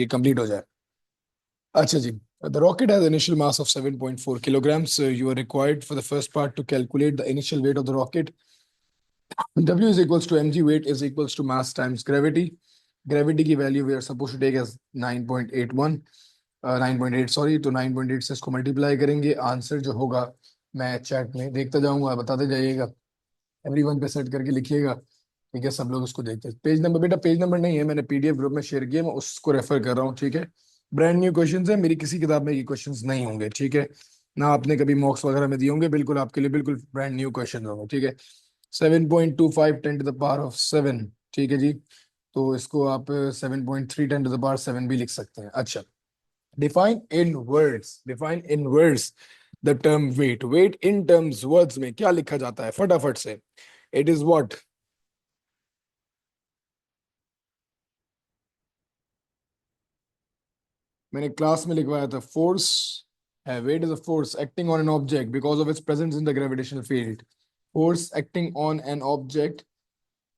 ये कंप्लीट हो जाए। अच्छा जी, the rocket has initial mass of 7.4 kilograms. You are required for the first part to calculate the initial weight of the rocket. W is equals to mg, weight is equals to mass times gravity. Gravity की value we are supposed to take as 9.81, 9.8 sorry, तो 9.8 से इसको multiply करेंगे। Answer जो होगा मैं chat में देखता जाऊंगा, बताते जाइएगा, एवरीवन पे सेट करके लिखिएगा, ठीक है? सब लोग उसको देखते हैं। पेज नंबर, बेटा पेज नंबर नहीं है, मैंने पीडीएफ ग्रुप में शेयर किया, मैं उसको रेफर कर रहा हूँ, ठीक है? ब्रांड न्यू क्वेश्चंस है, मेरी किसी किताब में ये क्वेश्चंस नहीं होंगे, ठीक है? ना आपने कभी मॉक्स वगैरह में दिए होंगे, बिल्कुल आपके लिए बिल्कुल ब्रांड न्यू क्वेश्चन होंगे, ठीक है? 7.25 10 to the power of 7, ठीक है जी? तो इसको आप 7.3 10 to the power 7 भी लिख सकते हैं। अच्छा, define in words the term weight. Weight in terms words में क्या लिखा जाता है फटाफट से? इट इज व्हाट? मैंने क्लास में लिखवाया था, फोर्स है। Weight is a force acting on an object because of its presence in the gravitational field. Force acting on an object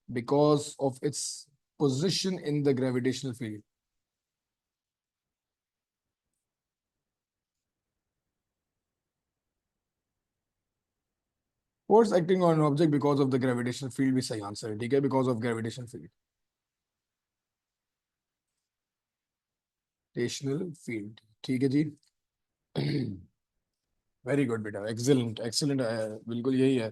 because of its position in the gravitational field. Force acting on an object because of the gravitational field भी सही answer है, ठीक है? Because of gravitational field, gravitational field, ठीक है जी? Very good बेटा, excellent excellent, बिल्कुल यही है।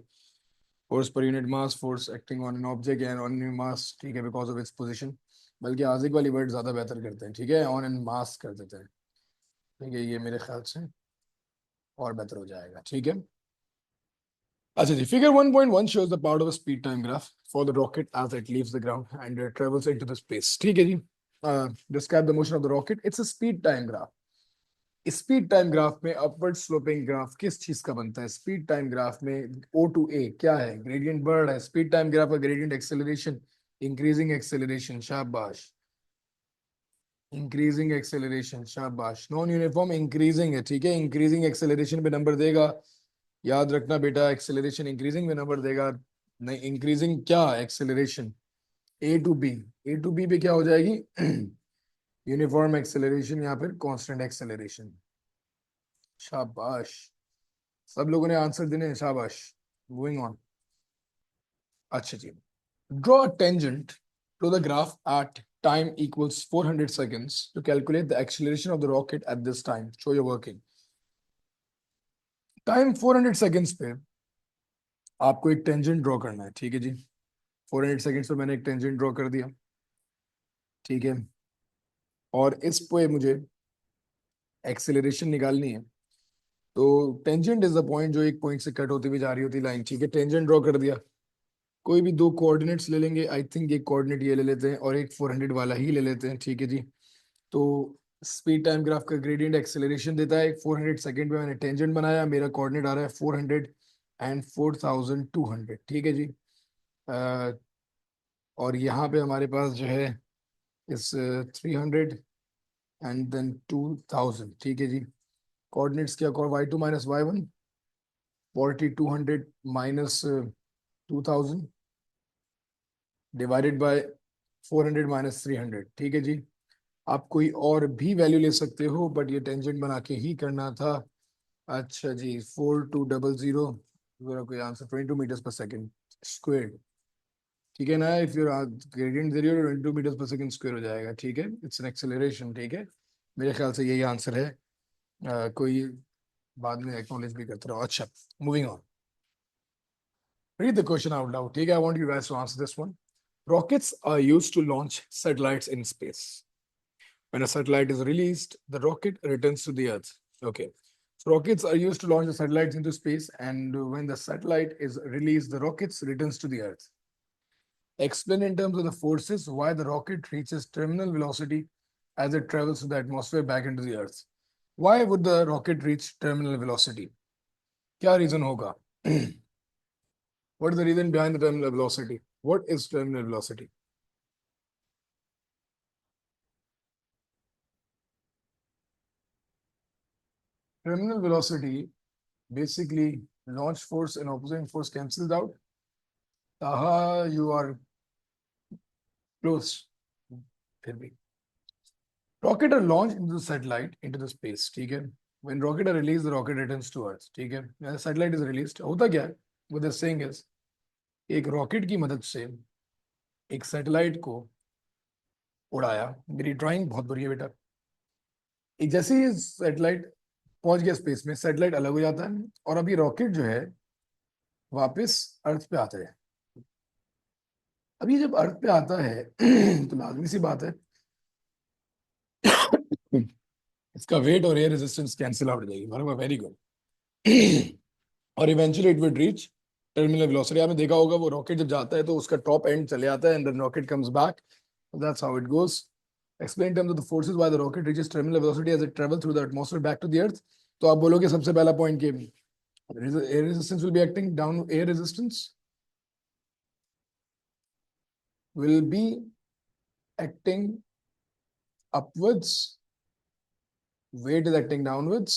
Force per unit mass, force acting on an object and on an mass, ठीक है, बिकॉज ऑफ इट्स पोजीशन। बल्कि आजिक वाली वर्ड ज्यादा बेहतर करते हैं, ठीक है? ऑन एन मास कर देते हैं, ठीक है? ये मेरे ख्याल से और बेहतर हो जाएगा, ठीक है? अच्छा जी, figure 1.1 shows the part of a speed time graph for the rocket as it leaves the ground and travels into the space, ठीक है जी? Describe the motion of the rocket. It's a speed time graph. Speed time graph में upward sloping graph किस चीज का बनता है? Speed time graph में O two ए क्या है? ग्रेडियंट बढ़ रहा है। स्पीड टाइम ग्राफ का ग्रेडियंट एक्सेलरेशन, इंक्रीजिंग एक्सेलरेशन, शाबाश। इंक्रीजिंग एक्सेलरेशन, शाबाश। नॉन यूनिफॉर्म इंक्रीजिंग है, ठीक है? इंक्रीजिंग एक्सेलरेशन पे नंबर देगा, याद रखना बेटा। एक्सेलरेशन इंक्रीजिंग में नंबर देगा, नहीं इंक्रीजिंग क्या acceleration? A to B, A to B पे क्या हो जाएगी? यूनिफॉर्म एक्सेलरेशन या फिर कांस्टेंट एक्सेलरेशन। शाबाश, सब लोगों ने आंसर देने हैं, शाबाश। Moving on. अच्छा जी, draw a tangent to the graph at time equals 400 seconds to calculate the acceleration of the rocket at this time. Show your working. Time 400 seconds पे आपको एक टेंजेंट ड्रॉ करना है, ठीक है जी? 400 seconds पे मैंने एक टेंजेंट ड्रॉ कर दिया, ठीक है? और इस पे मुझे एक्सेलरेशन निकालनी है। तो टेंजेंट इज द पॉइंट जो एक पॉइंट से कट होती हुई जा रही होती लाइन, ठीक है? टेंजेंट ड्रॉ कर दिया। कोई भी दो कोऑर्डिनेट्स ले लेंगे, आई थिंक एक कोऑर्डिनेट ये ले लेते हैं और एक 400 वाला ही ले लेते हैं, ठीक है जी? तो स्पीड टाइम ग्राफ का ग्रेडियंट एक्सेलरेशन देता है 400 सेकंड पे। मैंने टेंजेंट बनाया, मेरा कोऑर्डिनेट आ रहा है 400 एंड 4200, ठीक है जी? अ, और यहाँ पे हमारे पास जो है इस 300 एंड देन 2000, ठीक है जी? कोऑर्डिनेट्स क्या? y2 minus y1, 4200 minus 2000 divided by 400 minus 300, ठीक है जी? आप कोई और भी वैल्यू ले सकते हो, बट ये टेंजेंट बना के ही करना था। अच्छा जी, 4200, कोई आंसर 22 मीटर्स पर सेकेंड स्क्वेयर, ठीक है ना? इफ यूर ग्रेडियंट दे रही हो 22 मीटर्स पर सेकेंड स्क्वेयर हो जाएगा, ठीक है? इट्स एन एक्सेलरेशन, ठीक है? मेरे ख्याल से यही आंसर है। कोई बाद में एक्नॉलेज भी करते रहो। अच्छा, moving on, read the question out loud, ठीक है? I want you guys to answer this one. Rockets are used to launch satellites in space. When a satellite is released, the rocket returns to the Earth. Okay. So rockets are used to launch the satellites into space, and when the satellite is released, the rockets returns to the Earth. Explain in terms of the forces why the rocket reaches terminal velocity as it travels through the atmosphere back into the Earth. Why would the rocket reach terminal velocity? क्या reason होगा? What is the reason behind the terminal velocity? What is terminal velocity? Terminal velocity, basically launch force and opposing force cancelled out. You are close, फिर भी rocket are launch into the satellite into the space, ठीक है। When rocket are release the rocket returns to earth, ठीक है। Satellite is released, होता क्या है, what they saying is एक रॉकेट की मदद से एक सैटेलाइट को उड़ाया। मेरी ड्राइंग बहुत बुरी है बेटा। एक जैसे ही सैटेलाइट पहुंच गया स्पेस में, सैटेलाइट अलग हो जाता है और अभी रॉकेट जो है वापस अर्थ पे आता है। अब ये जब अर्थ पे आता है तो लाजमी सी बात है इसका वेट और एयर रेजिस्टेंस कैंसिल आउट हो जाएगी। Very good. और eventually it will reach terminal velocity. आपने देखा होगा वो रॉकेट जब जाता है तो उसका टॉप एंड चले जाता है and then rocket comes back. That's how it goes. Explain terms of the forces why the rocket reaches terminal velocity as it travel through the atmosphere back to the earth. तो आप बोलोगे सबसे पहला point के air resistance will be acting down, air resistance will be acting upwards, weight is acting downwards.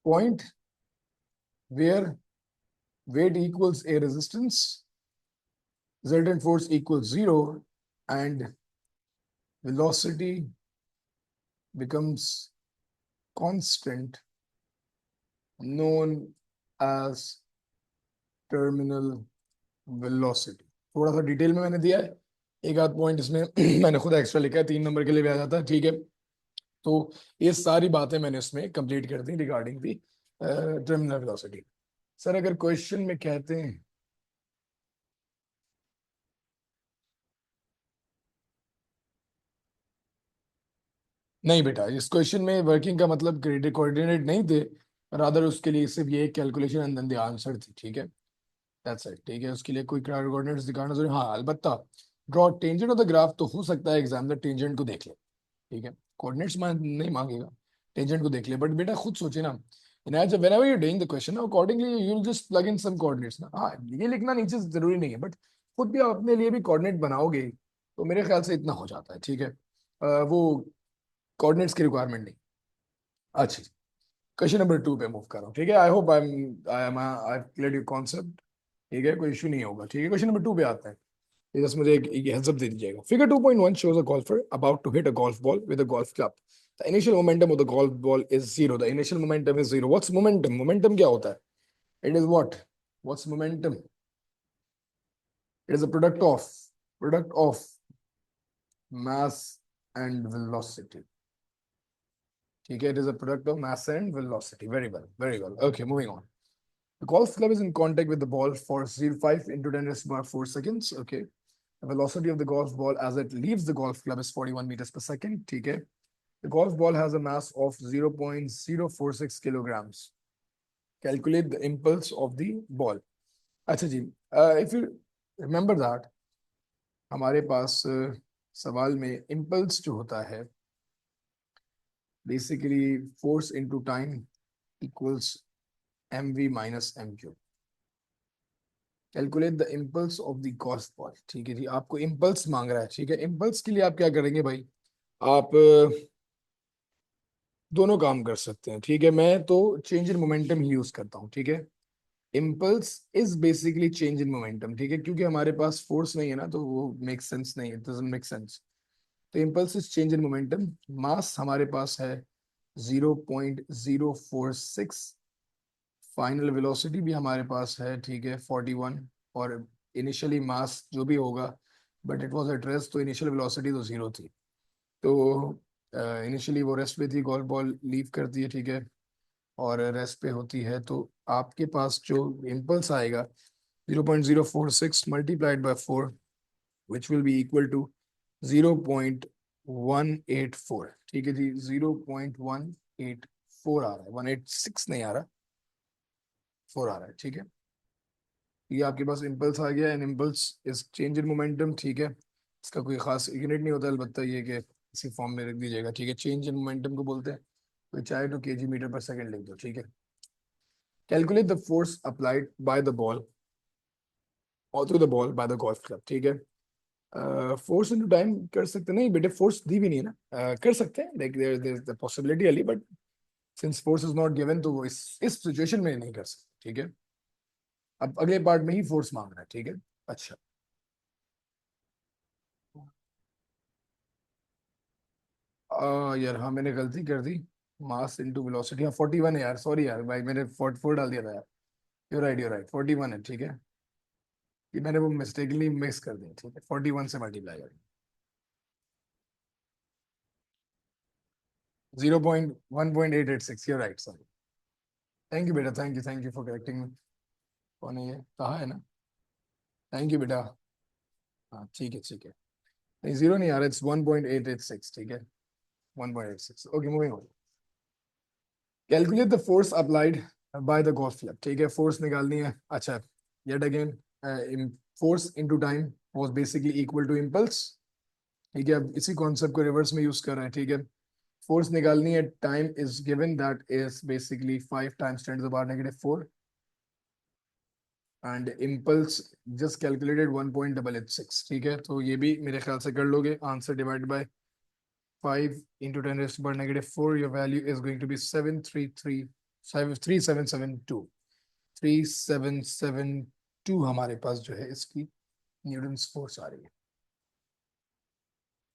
Point where weight equals air resistance, resultant force equals 0, and velocity becomes constant, known as terminal velocity. थोड़ा सा detail में मैंने दिया है, एक आध point इसमें मैंने खुद एक्स्ट्रा लिखा है, 3 नंबर के लिए भी आ जाता है, ठीक है। तो ये सारी बातें मैंने उसमें कंप्लीट कर दी regarding the terminal velocity. Sir अगर क्वेश्चन में कहते हैं, नहीं बेटा इस क्वेश्चन में वर्किंग का मतलब कोऑर्डिनेट नहीं थे, रादर उसके लिए सिर्फ ये calculation and then the answer थी, ठीक है। दैट्स इट, ठीक है। उसके लिए कोई कोऑर्डिनेट्स दिखाना जरूरी, हाँ अलबत्ता draw tangent of the graph तो हो सकता है एग्जामिनर टेंजेंट को देख ले, ठीक है। कोऑर्डिनेट्स नहीं मांगेगा, टेंजेंट को देख ले, बट बेटा खुद सोचे ना, whenever you're doing the question accordingly you'll just plug in some coordinates ना। हाँ ये लिखना नीचे जरूरी नहीं है, बट खुद भी आप अपने लिए भी कोऑर्डिनेट बनाओगे तो मेरे ख्याल से इतना हो जाता है, ठीक है। वो कोऑर्डिनेट्स की रिक्वायरमेंट नहीं। अच्छा, क्वेश्चन नंबर 2 पे मूव कर रहा हूँ, ठीक है। आई क्लियर योर कॉन्सेप्ट, ठीक है, कोई इशू नहीं होगा, ठीक है। क्वेश्चन नंबर 2 पे आता है, ये बस मुझे एक हेड्स अप दे दीजिएगा। Figure 2.1 shows a golfer about to hit a golf ball with a golf club. The initial momentum of the golf ball is zero. The initial momentum is zero. What's momentum? Momentum क्या होता है? It is what? What's momentum? It is a product of mass and velocity. ठीक है, it is a product of mass and velocity. Very well, very well. Okay, moving on. The golf club is in contact with the ball for 0.5 into 10 raised to power 4 seconds. Okay. The velocity of the golf ball as it leaves the golf club is 41 meters per second. ठीक है. The golf ball has a mass of 0.046 kilograms. Calculate the impulse of the ball. अच्छा जी, if you remember that, हमारे पास सवाल में impulse जो होता है basically force into time equals mv minus mq. Calculate the impulse of the golf ball, ठीक है जी। आपको इम्पल्स मांग रहा है, ठीक है। इम्पल्स के लिए आप क्या करेंगे भाई, आप दोनों काम कर सकते हैं, ठीक है। मैं तो change in momentum he use करता हूँ, ठीक है। Impulse is basically change in momentum, ठीक है, क्योंकि हमारे पास फोर्स नहीं है ना, तो वो मेक सेंस नहीं, इट डजंट मेक सेंस। तो impulse is change in momentum. Mass हमारे पास है 0.046, फाइनल वेलोसिटी भी हमारे पास है, ठीक है, 41। और इनिशियली मास जो भी होगा, but it was at rest, तो इनिशियल वेलोसिटी तो 0 थी। तो इनिशियली वो रेस्ट पे थी, गोल्फ बॉल लीव करती है, ठीक है, और रेस्ट पे होती है। तो आपके पास जो इम्पल्स आएगा 0.046 multiplied by 4, which will be equal to 0.184, ठीक है जी। 0.184 आ रहा है, 186 नहीं आ रहा, 4 आ रहा है, ठीक है। ये आपके पास इम्पल्स आ गया, and impulse is change in momentum, ठीक है। इसका कोई खास यूनिट नहीं होता, अलबत्ता ये कि इसी फॉर्म में रख दीजिएगा, ठीक है। चेंज इन मोमेंटम को बोलते हैं, तो चाहे तो केजी मीटर पर सेकंड लिख दो, ठीक है। Calculate the force applied by the ball और through the ball by the golf club, ठीक है। फोर्स इनटू टाइम कर सकते नहीं बेटे, फोर्स दी भी नहीं है ना। कर सकते हैं, like there is the possibility अली, but since force is not given तो वो इस सिचुएशन में नहीं कर सकते, ठीक है। अब अगले पार्ट में ही फोर्स मांग रहा है, ठीक है। अच्छा यार हाँ मैंने गलती कर दी। मास इनटू वेलोसिटी, हाँ 41 है यार, सॉरी यार भाई, मैंने 44 डाल दिया था यार। यू राइट 41 है, ठीक है। ये मैंने वो मिस्टेकली मिक्स कर दिया, ठीक है 41 से मल्टीप्लाई कर। 0.1.886, you right, sorry. Thank you बेटा, thank you for correcting me. कौन है ये, कहाँ है ना। थैंक यू बेटा। हाँ ठीक है ठीक है। नहीं जीरो नहीं आ रहा, इट्स 1.886, ठीक है 1.86, okay moving on. Calculate the force applied by the gas flap, ठीक है फोर्स निकालनी है। अच्छा yet again force into time was basically equal to impulse, ठीक है। अब इसी कॉन्सेप्ट को रिवर्स में यूज कर रहे हैं, ठीक है। फोर्स निकालनी है, time is given, that is basically 5 times 10 to the power negative 4, and impulse just calculated 1.886, ठीक है। तो ये भी मेरे ख्याल से कर लोगे। Answer divide by 5 into 10 raised to power negative 4, your value is going to be 3772, 3772 हमारे पास जो है इसकी न्यूटन्स फोर्स आ रही है।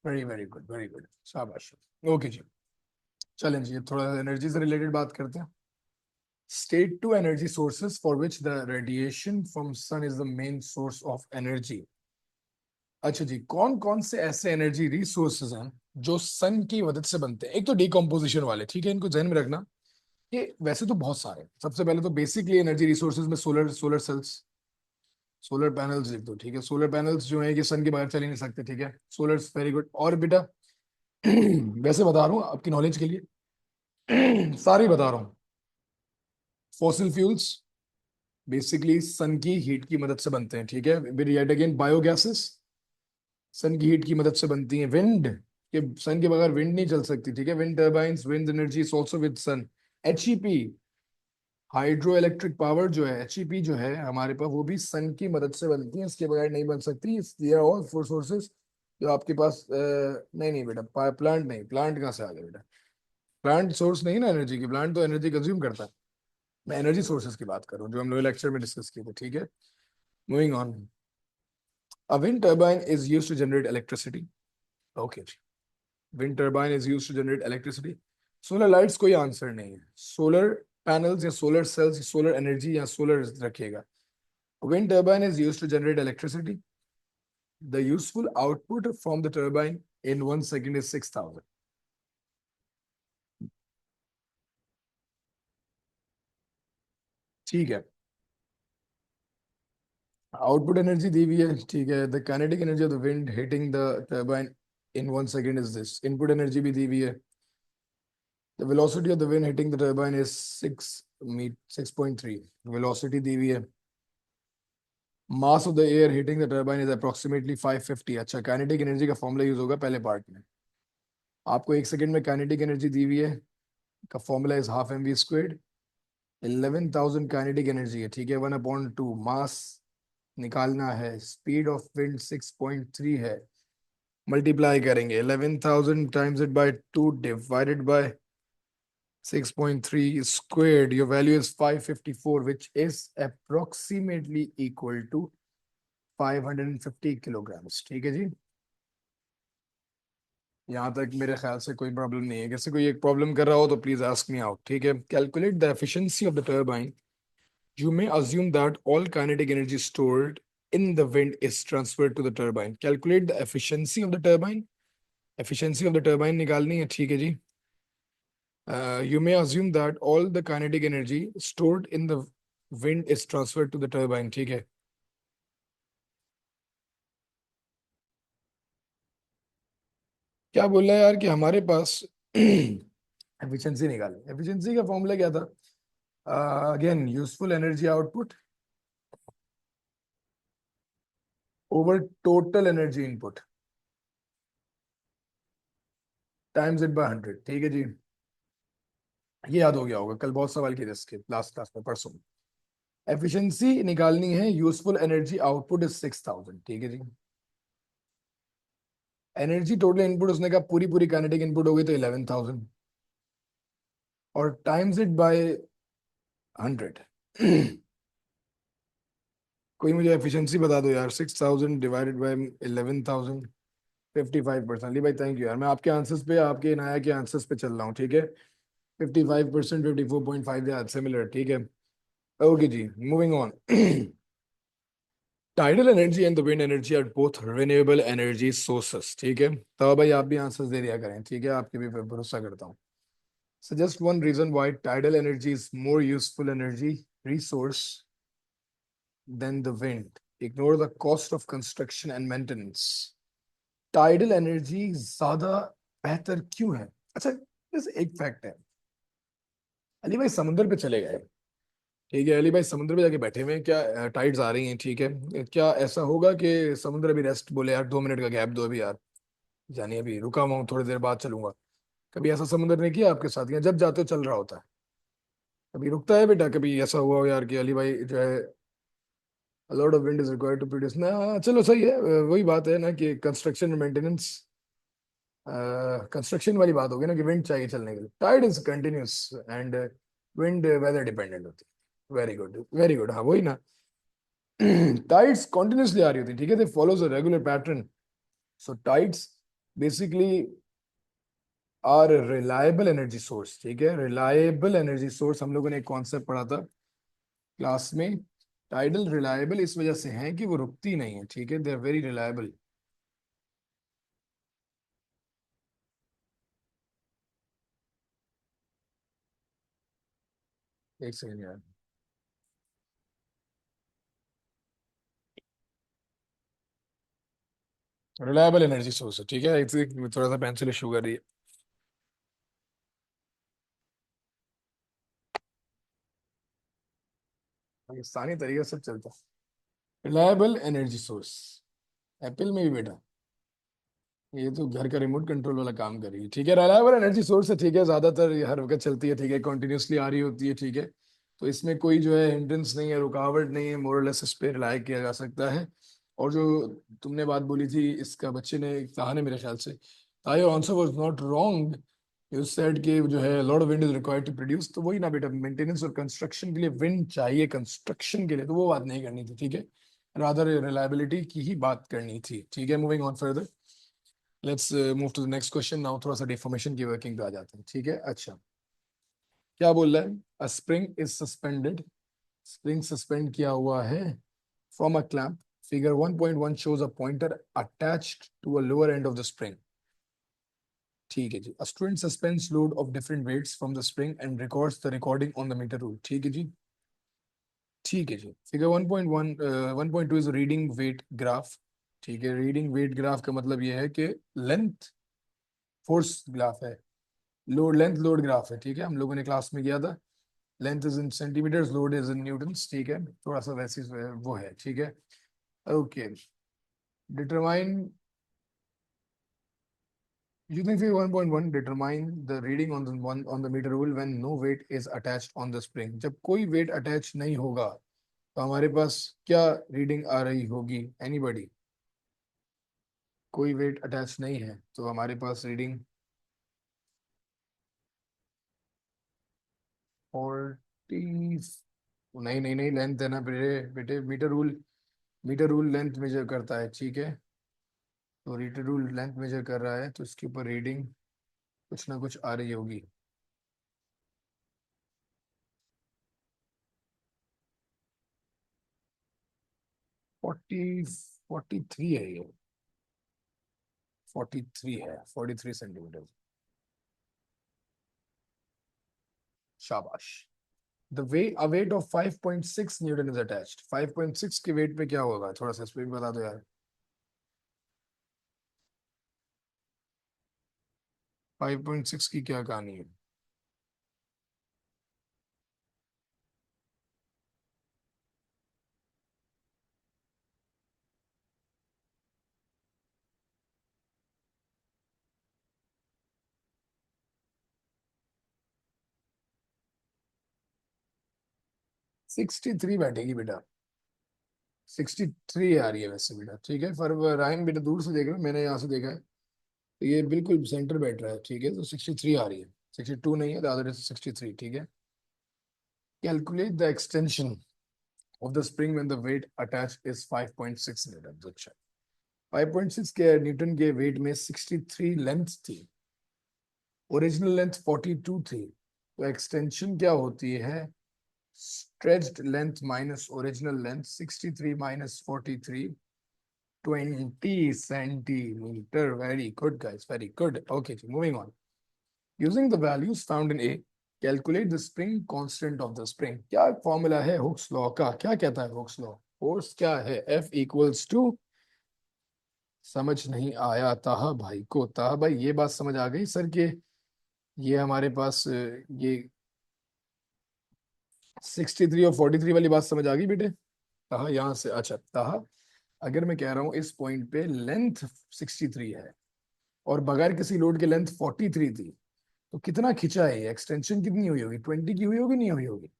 Very very good, very good, शाबाश। ओके जी, चलें जी थोड़ा एनर्जी से रिलेटेड बात करते हैं। State two energy sources for which the radiation from sun is the main source of energy. अच्छा जी, कौन कौन से ऐसे एनर्जी रिसोर्सेज हैं जो सन की मदद से बनते हैं। एक तो डिकम्पोजिशन वाले, ठीक है, इनको ध्यान में रखना। ये वैसे तो बहुत सारे हैं। सबसे पहले तो बेसिकली एनर्जी रिसोर्सेज में solar solar cells, solar panels लिख दो, ठीक है। सोलर पैनल्स जो है कि सन के बाहर चल ही नहीं सकते, ठीक है। Solar very good. और बेटा वैसे बता रहा हूँ आपकी नॉलेज के लिए सारी बता रहा हूँ। फॉसिल फ्यूल्स बेसिकली सन की हीट की मदद से बनते हैं, ठीक है। फिर येट अगेन बायोगैसेस सन की हीट की मदद से बनती हैं। विंड के सन के बगैर विंड नहीं चल सकती, ठीक है। Wind turbines, wind energy is also with sun. HEP hydro electric power जो है, एचईपी जो है हमारे पास, वो भी सन की मदद से बनती है, इसके बगैर नहीं बन सकती। ये ऑल फोर सोर्सेस जो आपके पास नहीं नहीं बेटा, प्लांट नहीं, प्लांट कहाँ से आ गया बेटा। प्लांट सोर्स नहीं ना एनर्जी की, प्लांट तो एनर्जी कंज्यूम करता है। मैं एनर्जी सोर्सेज की बात कर रहा हूँ जो हम लोग लेक्चर में डिस्कस किए थे, ठीक है। Moving on. A wind turbine is used to generate electricity, okay. Wind turbine is used to generate electricity. Solar lights कोई आंसर नहीं है। सोलर पैनल्स या सोलर सेल्स, सोलर एनर्जी या सोलर रखिएगा। Wind turbine is used to generate electricity. The useful output from the turbine in 1 second is 6000, ठीक है। Output energy दी हुई है, ठीक है। The kinetic energy of the wind hitting the turbine in 1 second is this. Input energy भी दी हुई है। The velocity of the wind hitting the turbine is 6.3, velocity दी हुई है। Mass of the air hitting the turbine is approximately 550। अच्छा, kinetic energy का formula use होगा पहले पार्ट में। आपको 1 सेकंड में काइनेटिक एनर्जी दी हुई है, का formula is half M V squared. 11,000 kinetic energy है, ठीक है। 1/2 मास निकालना है, स्पीड ऑफ विंड 6.3 है। मल्टीप्लाई करेंगे 11,000 times it by 2 divided by 6.3 squared, your value is 554, which is approximately equal to 550 kilograms, ठीक है जी। यहाँ तक मेरे ख्याल से कोई प्रॉब्लम नहीं है। जैसे कोई एक प्रॉब्लम कर रहा हो तो प्लीज आस्क मी आउट, ठीक है। Calculate the efficiency of the turbine, you may assume that all kinetic energy stored in the wind is transferred to the turbine. Calculate the efficiency of the turbine. Efficiency of the turbine निकालनी है, ठीक है जी। You may assume that all the kinetic energy stored in the wind is transferred to the turbine, ठीक है। क्या बोल रहा है यार कि हमारे पास एफिशिएंसी निकाली। एफिशिएंसी का फॉर्मूला क्या था। Again useful energy output over total energy input times it by 100, ठीक है जी। ये याद हो गया होगा, कल बहुत सवाल किए थे इसके लास्ट क्लास में, परसों। एफिशिएंसी निकालनी है, यूजफुल एनर्जी आउटपुट इज 6000, ठीक है जी। एनर्जी टोटल इनपुट उसने कहा पूरी पूरी काइनेटिक इनपुट हो गई तो 11,000, और टाइम्स इट बाय 100 कोई मुझे एफिशिएंसी बता दो यार, 6,000 डिवाइडेड बाई 11,000, 55%। अली भाई थैंक यू यार, मैं आपके आंसर्स पे, आपके नाया के आंसर्स पे चल रहा हूँ, ठीक है। 55%, 54.5 यार, सिमिलर, ठीक है। ओके जी, moving on. Tidal energy and the wind energy are both renewable energy sources, ठीक है। तो भाई आप भी आंसर्स दे दिया करें, ठीक है, आपके भी पे भरोसा करता हूँ। Suggest one reason why tidal energy is more useful energy resource than the wind. Ignore the cost of construction and maintenance. Tidal energy ज्यादा बेहतर क्यों है? अच्छा, बस एक फैक्ट है, अली भाई समुद्र पे चले गए, ठीक है, अली भाई समुद्र पे जाके बैठे हुए हैं, क्या टाइड्स आ रही हैं, ठीक है, क्या ऐसा होगा कि समुद्र अभी रेस्ट बोले यार 2 मिनट का गैप दो अभी यार, जानिए अभी रुका हुआ हूँ, थोड़ी देर बाद चलूंगा? कभी ऐसा समुद्र ने किया आपके साथ? या जब जाते हो चल रहा होता है? कभी रुकता है बेटा? कभी ऐसा हुआ हो यार कि अली भाई जो है a lot of wind is required to produce ना? चलो सही है, वही बात है ना कि कंस्ट्रक्शन मेंटेनेंस, कंस्ट्रक्शन वाली बात होगी ना कि विंड चाहिए चलने के लिए। Tide is continuous and wind weather dependent होती है। वेरी गुड, वेरी गुड, हाँ वही ना। टाइड्स कॉन्टिन्यूसली आ रही होती है, ठीक है, they follows a regular pattern. So tides basically are reliable energy source, ठीक है, रिलायबल एनर्जी सोर्स। हम लोगों ने एक कॉन्सेप्ट पढ़ा था क्लास में। टाइडल रिलायबल इस वजह से है कि वो रुकती नहीं है, ठीक है, दे आर वेरी रिलायबल। एक सेकंड यार, रिलायबल एनर्जी सोर्स है, ठीक है, थोड़ा सा पेंसिल इशू कर रही है। पाकिस्तानी तरीके से चलता है रिलायबल एनर्जी सोर्स। एप्पल में भी बेटा, ये तो घर का रिमोट कंट्रोल वाला काम कर रही है, ठीक है, रिलायबल एनर्जी सोर्स है, ठीक है, ज्यादातर ये हर वक्त चलती है, ठीक है, कंटिन्यूसली आ रही होती है, ठीक है। तो इसमें कोई जो है हिंड्रेंस नहीं है, रुकावट नहीं है, मोरलेस इस पे रिलाय किया जा सकता है। और जो तुमने बात बोली थी, इसका बच्चे ने कहा ने मेरे ख्याल से, your answer was not wrong. You said कि जो है lot of wind is required to produce, तो वही ना बेटा, मेंटेनेंस और कंस्ट्रक्शन के लिए विंड चाहिए, कंस्ट्रक्शन के लिए तो वो बात नहीं करनी थी, ठीक है, रादर रिलायबिलिटी की ही बात करनी थी, ठीक है। Moving on further, let's move to the next question now. थोड़ा सा डिफॉर्मेशन की वर्किंग पे आ जाते हैं, ठीक है। अच्छा, क्या बोल रहा है? अ spring is suspended, spring suspend किया हुआ है from a clamp. Figure 1.1 shows a pointer attached to a lower end of the spring, ठीक है जी। A student suspends load of different weights from the spring and records the recording on the meter rule, ठीक है जी, ठीक है जी। Figure 1.1 1.2 is reading weight graph, ठीक है, रीडिंग वेट ग्राफ का मतलब ये है कि लेंथ फोर्स ग्राफ है, लोड लेंथ लोड ग्राफ है, ठीक है, हम लोगों ने क्लास में किया था। Length is in centimetres, load is in newtons, ठीक है, थोड़ा सा वैसे वो है, ठीक है। Okay, determine, using figure 1.1 determine the reading on the meter rule when no weight is attached on the spring। जब कोई वेट अटैच नहीं होगा तो हमारे पास क्या रीडिंग आ रही होगी? एनीबॉडी? कोई वेट अटैच नहीं है तो हमारे पास रीडिंग 40, नहीं नहीं नहीं, लेंथ है ना बेटे, बेटे metre rule, metre rule length measure करता है, ठीक है, तो मीटर रूल लेंथ मेजर कर रहा है, तो इसके ऊपर रीडिंग कुछ ना कुछ आ रही होगी। 43 है ये, 43 है, 43 सेंटीमीटर। शाबाश। The way a weight of 5.6 Newton is attached, 5.6 के वेट पे क्या होगा? थोड़ा सा स्पीड बता दो यार। 5.6 की क्या कहानी है? 63 बैठेगी बेटा, 63 आ रही है वैसे बेटा, ठीक है, पर रायन बेटा दूर से देख रहे हो, मैंने यहाँ से देखा है, तो ये बिल्कुल सेंटर बैठ रहा है, ठीक है, तो 63 आ रही है, 62 नहीं है, द अदर इज 63, ठीक है। Calculate the extension of the spring when the weight attached is 5.6 newtons. अच्छा 5.6 के न्यूटन के वेट में 63 लेंथ थी, ओरिजिनल लेंथ 42 थी, तो एक्सटेंशन क्या होती है? Stretched length minus original length, 63 minus 43, 20 centimeter. Very good, guys. Very good. Okay, moving on. Using the values found in A, calculate the spring constant of the spring. क्या formula है hooks law का? क्या कहता है Hooke's law? Force क्या है? F equals to, समझ नहीं आया ताहा भाई को? ताहा भाई ये बात समझ आ गई सर के ये हमारे पास ये 63 और 43 वाली बात समझ आ गई बेटे? ताहा यहाँ से, अच्छा ताहा, अगर मैं कह रहा हूँ इस पॉइंट पे लेंथ 63 है और बगैर किसी लोड के लेंथ 43 थी, तो कितना खिंचा है? एक्सटेंशन कितनी हुई होगी? 20 की हुई होगी, नहीं हुई होगी?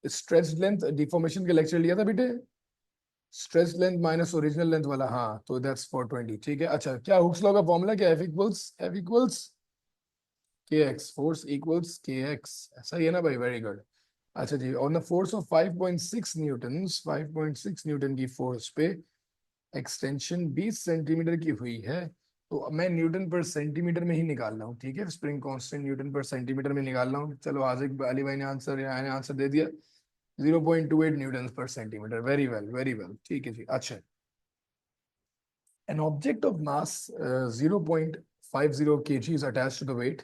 स्ट्रेच लेंथ डिफॉर्मेशन का लेक्चर लिया था बेटे, stretch length minus original length वाला, हाँ, तो दैट्स 420। ठीक है, अच्छा क्या हुक्स लॉ का फॉर्मूला क्या? F equals k x, force equals k x, ऐसा ही है ना भाई? Very good. अच्छा जी, on the force of 5.6 newton, 5.6 newton की फोर्स पे एक्सटेंशन 20 सेंटीमीटर की हुई है, तो मैं न्यूटन पर सेंटीमीटर में ही निकाल रहा हूँ। ठीक है, स्प्रिंग कांस्टेंट न्यूटन पर सेंटीमीटर में निकाल रहा हूँ। चलो आजिक अली भाई ने आंसर दे दिया, 0.28 न्यूटन पर centimetre. Very well, very well. ठीक है जी, अच्छा। An object of mass 0.50 kg is attached to the weight,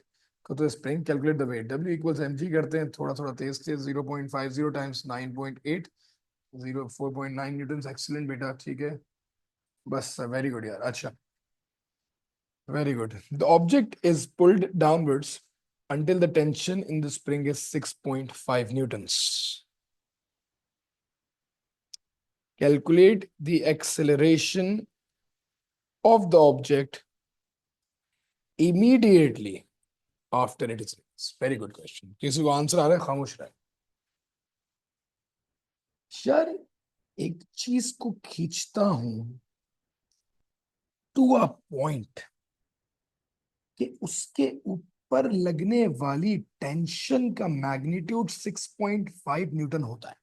तो spring, calculate the weight. W equals mg करते हैं, थोड़ा थोड़ा तेज तेज, 0.50 टाइम्स 9.8, 4.9 न्यूटन। एक्सीलेंट बेटा, ठीक है, बस वेरी गुड यार। अच्छा, very good. The object is pulled downwards until the tension in the spring is 6.5 newtons. Calculate the acceleration of the object immediately after it is released. Very good question. किसी को answer आ रहा है? खामोश रहा है यार। एक चीज को खींचता हूं टू अ पॉइंट कि उसके ऊपर लगने वाली टेंशन का मैग्नीट्यूड 6.5 न्यूटन होता है।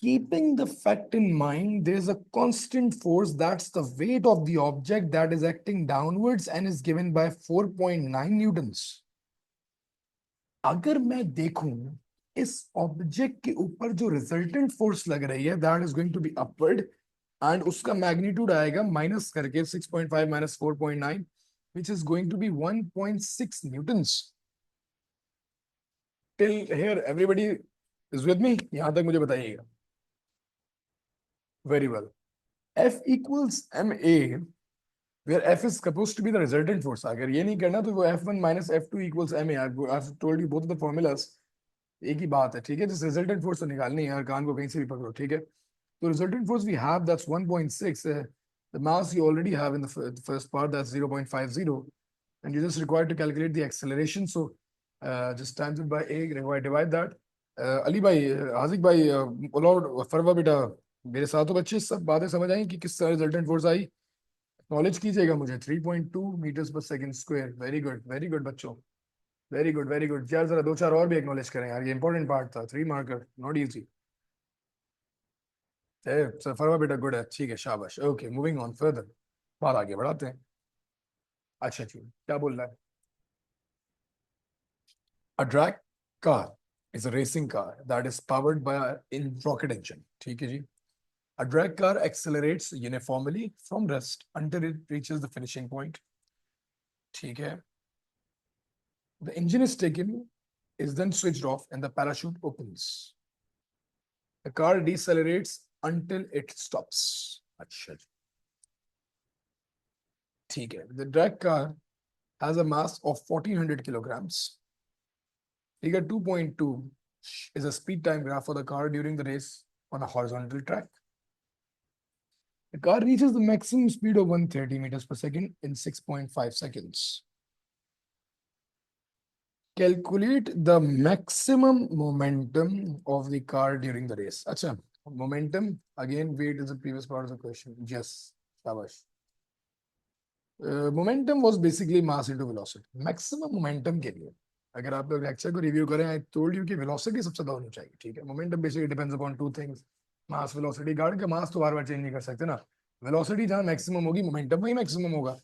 Keeping the fact in mind, there is a constant force, that's the weight of the object that is acting downwards and is given by 4.9 newtons. अगर मैं देखूं इस ऑब्जेक्ट के ऊपर जो रिजल्टेंट फोर्स लग रही है, that is going to be upward, and उसका मैग्नीट्यूड आएगा माइनस करके 6.5 minus 4.9, which is going to be 1.6 newtons. Till here everybody is with me? यहां तक मुझे बताइएगा। Very well. F equals ma, where F is supposed to be the resultant force. अगर ये नहीं करना तो वो F1 minus F2 equals ma. I've told you both of the formulas. एक ही बात है, ठीक है? जिस रिजल्टेंट फोर्स तो निकालनी है यार, कान को कहीं से भी पकड़ो, ठीक है? तो resultant force we have, that's 1.6. The mass you already have in the first part, that's 0.50, and you just required to calculate the acceleration. So just times it by a, divide that. Ali भाई, हाजिक भाई, फरवा बेटा, मेरे साथ तो बच्चे सब बातें समझ आई कि किस तरह रिजल्टेंट फोर्स आई? नॉलेज कीजिएगा मुझे। 3.2 मीटर्स पर सेकंड स्क्वायर। वेरी गुड बच्चों, वेरी गुड, वेरी गुड यार। जरा दो चार और भी एक्नॉलेज करें यार, ये इंपॉर्टेंट पार्ट था। 3 मार्कर, नॉट इजी। फरवा बेटा, गुड है, ठीक है, शाबाश। ओके, मूविंग ऑन फर्दर, बात आगे बढ़ाते हैं। अच्छा जी, क्या बोल रहा है? A drag car is a racing car that is powered by in rocket engine. ठीक है जी। A drag car accelerates uniformly from rest until it reaches the finishing point. ठीक है। The engine is taken, is then switched off, and the parachute opens. The car decelerates until it stops. अच्छा जी, ठीक है। The drag car has a mass of 1400 kilograms. Figure 2.2 is a speed time graph for the car during the race on a horizontal track. The car reaches the maximum speed of 130 meters per second in 6.5 seconds. Calculate the maximum momentum of the car during the race. Acha, momentum, again, weight is the previous part of the question. Yes, shabash. Momentum was basically mass into velocity. Maximum momentum के लिए अगर आप लोग lecture को review करें, I told you कि velocity सबसे ज्यादा होनी चाहिए, ठीक है। Momentum basically depends upon two things, mass velocity. गाड़ी का मास तो बार बार चेंज नहीं कर सकते ना, वेलोसिटी जहाँ मैक्सिमम होगी मोमेंटम वही मैक्सिमम होगा।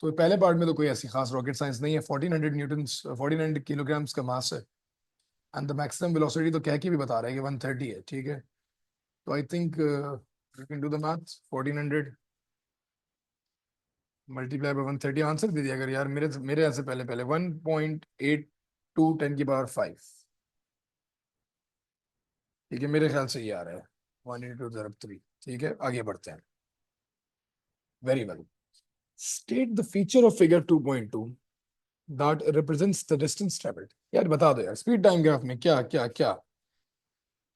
तो पहले पार्ट में तो कोई ऐसी खास रॉकेट साइंस नहीं है, 1400 न्यूटन, 1400 किलोग्राम्स का मास है, एंड द मैक्सिमम वेलोसिटी तो कह के भी बता रहा है कि 130 है, ठीक है। तो I think you can do the math, 1400 multiply by 130, answer दे दिया अगर यार, मेरे मेरे ऐसे पहले पहले 1.82 10 की पावर 5, ठीक है, मेरे ख्याल से ये आ रहा है 1 into 3, ठीक है, आगे बढ़ते हैं। Very well, state the feature of figure 2.2 that represents the distance travelled. यार बता दो यार, स्पीड टाइम ग्राफ में क्या क्या क्या